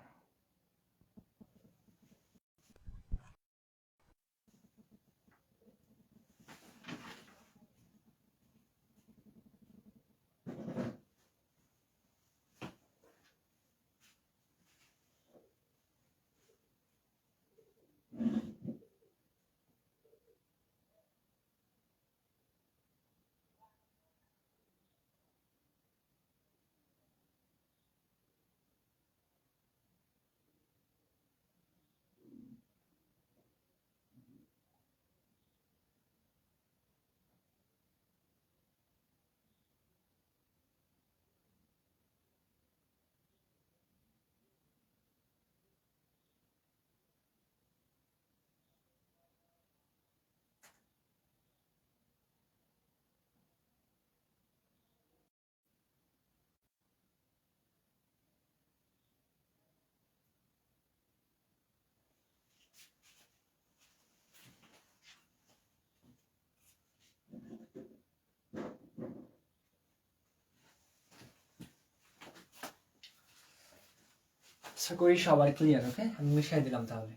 আশা করি সবার ক্লিয়ার। ওকে, আমি মিশাই দিলাম তাহলে।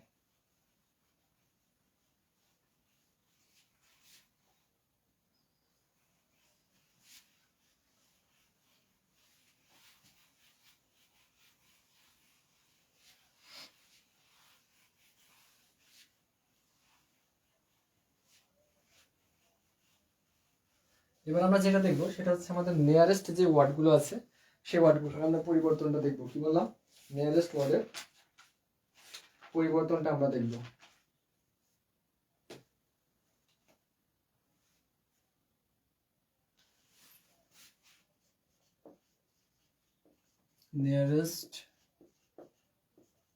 এবার আমরা যেটা দেখবো সেটা হচ্ছে আমাদের নিয়ারেস্ট যে ওয়ার্ডগুলো আছে সেই ওয়ার্ডগুলোর আমরা পরিবর্তনটা দেখবো। কি বললাম? নিয়ারেস্ট ওয়ার্ডের পরিবর্তনটা আমরা দেখবো। নিয়ারেস্ট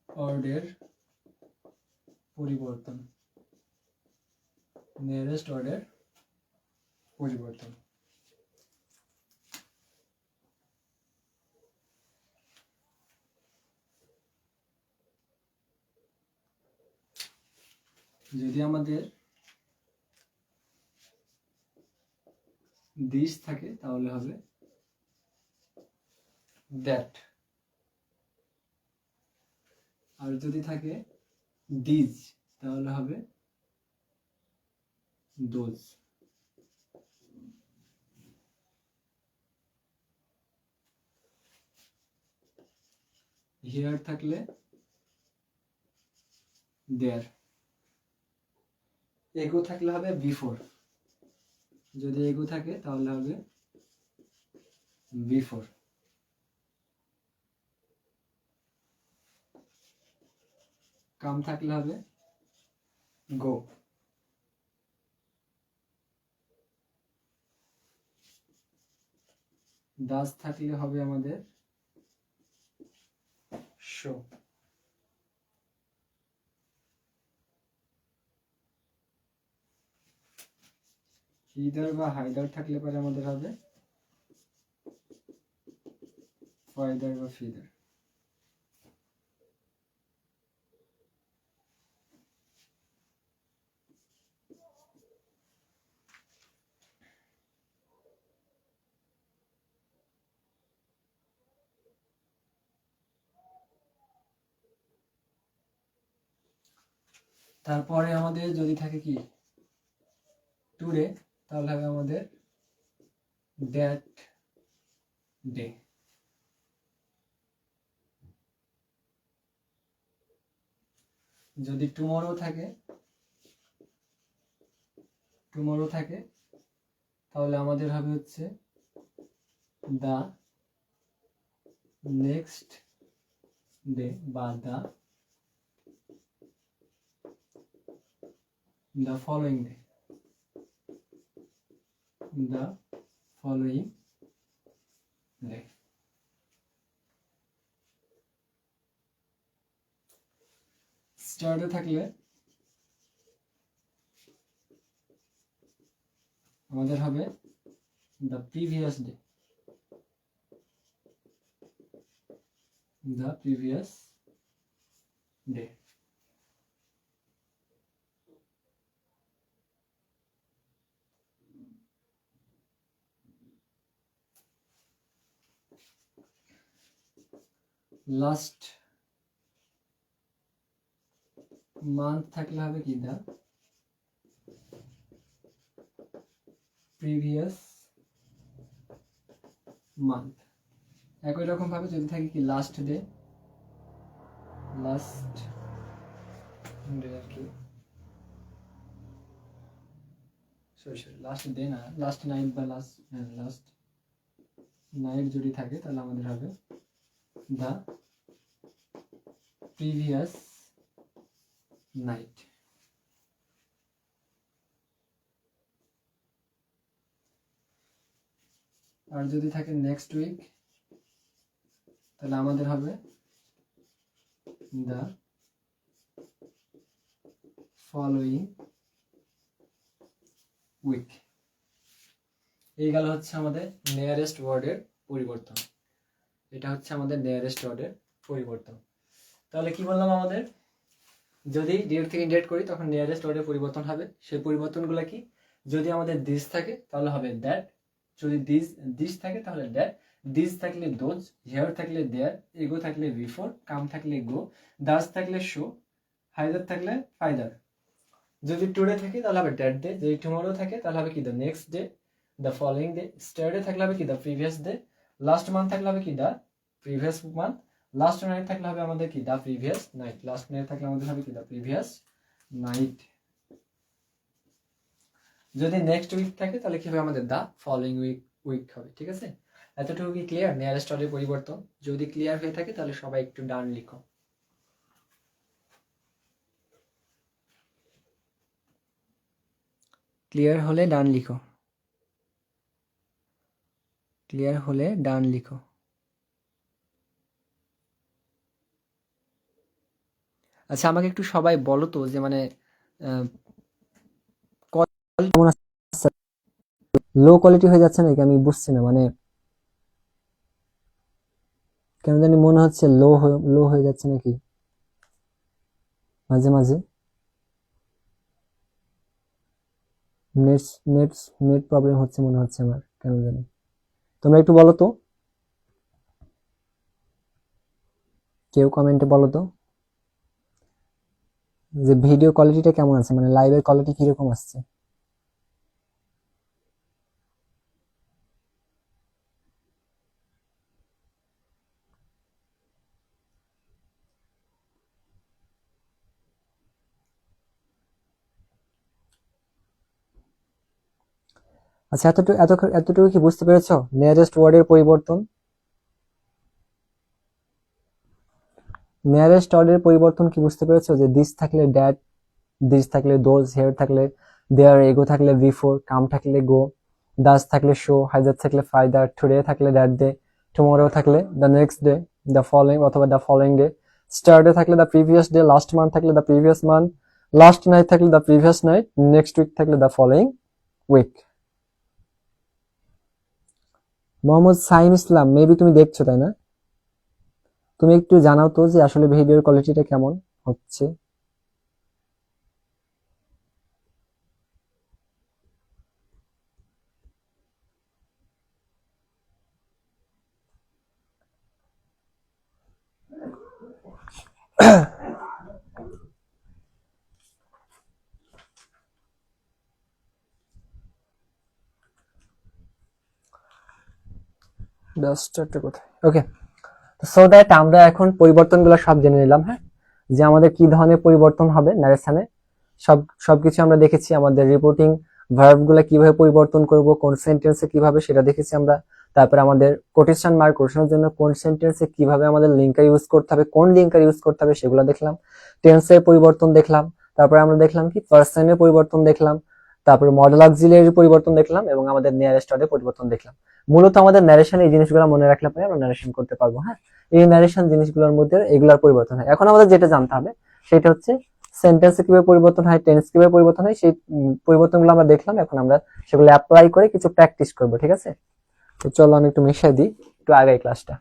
ওয়ার্ডের পরিবর্তন, নিয়ারেস্ট ওয়ার্ডের পরিবর্তন। যদি আমাদের দিস থাকে তাহলে হবে দ্যাট, আর যদি থাকে দিজ তাহলে হবে দোজ। হিয়ার থাকলে দেয়ার। এগো থাকলে হবে বিফোর, যদি এগো থাকে তাহলে হবে বিফোর। কাম থাকলে হবে গো। ডাজ থাকলে হবে আমাদের শো। ইদার বা হাইদার থাকলে পরে আমাদের হবে ফাইদার বা ফিদার। তারপরে আমাদের যদি থাকে কি টুডে তাহলে হবে আমাদের দ্যাট ডে। যদি টুমরো থাকে তাহলে আমাদের হবে হচ্ছে দা নেক্সট ডে বা the following day, the following day। স্টার্টে থাকলে আমাদের হবে the previous day, the previous day। Last month থাকলে হবে কি দা প্রিভিয়াস মান্থ। একই রকম ভাবে যদি থাকে কি লাস্ট ডে আর কি লাস্ট ডে না, লাস্ট নাইট বা লাস্ট নাইট যদি থাকে তাহলে আমাদের হবে দা প্রিভিয়াস নাইট। আর যদি থাকে নেক্সট উইক তাহলে আমাদের হবে দা ফলোইং উইক। এই গেল হচ্ছে আমাদের নিয়ারেস্ট ওয়ার্ডের পরিবর্তন। এটা হচ্ছে আমাদের নিয়ারেস্ট ওয়ার্ডের পরিবর্তন। তাহলে কি বললাম? আমাদের যদি ডেট থেকে ইনডেট করি তখন নিয়ারেস্ট ওয়ার্ডের পরিবর্তন হবে। সেই পরিবর্তনগুলো কি? যদি আমাদের দিস থাকে তাহলে হবে দ্যাট, যদি দিস থাকে তাহলে দ্যাট, দিস থাকলে দোজ, হিয়ার থাকলে দেয়ার, এগো থাকলে বিফোর, কাম থাকলে গো, দাস থাকলে শো, হাইদার থাকলে ফাইদার। যদি টুডে থাকে তাহলে হবে দ্যাট ডে, যদি টুমরো থাকে তাহলে হবে কি the next day, the following day, yesterday থাকলে হবে কি the previous day, last month থাকলে হবে কি the previous month, last night থাকলে হবে আমাদের কি the previous night, last night থাকলে আমাদের হবে কি দ্য প্রিভিয়াস নাইট। যদি নেক্সট উইক থাকে তাহলে কি হবে, আমাদের দা ফলোইং উইক হবে। ঠিক আছে, এতটুকু কি ক্লিয়ার? নিয়ারেস্ট অর্ডারের পরিবর্তন যদি ক্লিয়ার হয়ে থাকে তাহলে সবাই একটু ডান লিখো। ক্লিয়ার হলে ডান লিখো, ক্লিয়ার হলে ডান লিখো। আচ্ছা, আমাকে একটু সবাই বলো তো যে মানে কেমন আছে, লো কোয়ালিটি হয়ে যাচ্ছে নাকি? আমি বুঝছি না, মানে কেন জানি মনে হচ্ছে লো হয়ে যাচ্ছে নাকি মাঝে মাঝে। নেট নেট নেট প্রবলেম হচ্ছে মনে হচ্ছে আমার, কেন জানি। তোমরা একটু বলো তো, কেউ কমেন্টে বলো তো যে ভিডিও কোয়ালিটিটা কেমন আছে, মানে লাইভের কোয়ালিটি কিরকম আসছে। আচ্ছা, এতটুকু কি বুঝতে পেরেছো? নিয়ারেস্ট ওয়ার্ডের পরিবর্তন, নিয়ারেস্ট ওয়ার্ডের পরিবর্তন কি বুঝতে পেরেছো? যে দিস থাকলে দ্যাট, দিস থাকলে দোজ, হেয়ার থাকলে দেয়ার, এগো থাকলে বিফোর, কাম থাকলে গো, দাস থাকলে শো, হাইদার থাকলে ফাইদার, টুডে থাকলে দ্যাট ডে, টুমোরো থাকলে the next day, the following অথবা দ্য ফলোইং ডে, স্টারডে থাকলে the previous day, last month থাকলে the previous month, last night থাকলে the previous night, next week থাকলে the following week. Mohammad Saim Islam, maybe তুমি দেখছো তাই না? তুমি একটু জানাও তো যে আসলে ভিডিওর কোয়ালিটিটা কেমন হচ্ছে। ডাস্টারটা কোথায়? ওকে, সো দ্যাট আমরা এখন পরিবর্তনগুলো সব জেনে নিলাম। হ্যাঁ, যে আমাদের কি ধরনের পরিবর্তন হবে নারেশনে, সবকিছু আমরা দেখেছি। আমাদের রিপোর্টিং ভার্ব গুলা কিভাবে পরিবর্তন করব, কোন সেন্টেন্সে কিভাবে, সেটা দেখেছি আমরা। তারপরে আমাদের কোটেশন মার্ক কোটেশনের জন্য কোন সেন্টেন্সে কিভাবে আমাদের লিঙ্কার ইউজ করতে হবে, কোন লিঙ্কার ইউজ করতে হবে সেগুলো দেখলাম। টেন্সের পরিবর্তন দেখলাম, তারপরে আমরা দেখলাম কি পার্সনের পরিবর্তন দেখলাম, তারপরে মডেল অক্সিলিয়ারি পরিবর্তন দেখলাম, এবং আমাদের নিয়ারেস্ট ওয়ার্ডের পরিবর্তন দেখলাম। মূলত আমাদের ন্যারেশন এই জিনিসগুলো মনে রাখলে পরে আমরা ন্যারেশন করতে পারবো। হ্যাঁ, এই ন্যারেশন জিনিসগুলোর মধ্যে এগুলার পরিবর্তন হয়। এখন আমাদের যেটা জানতে হবে সেটা হচ্ছে সেন্টেন্সে কিভাবে পরিবর্তন হয়, টেন্স কিভাবে পরিবর্তন হয়, সেই পরিবর্তনগুলো আমরা দেখলাম। এখন আমরা সেগুলো অ্যাপ্লাই করে কিছু প্র্যাকটিস করবো। ঠিক আছে, তো চলো আমি একটু মিশাই দিই একটু আগে ক্লাসটা।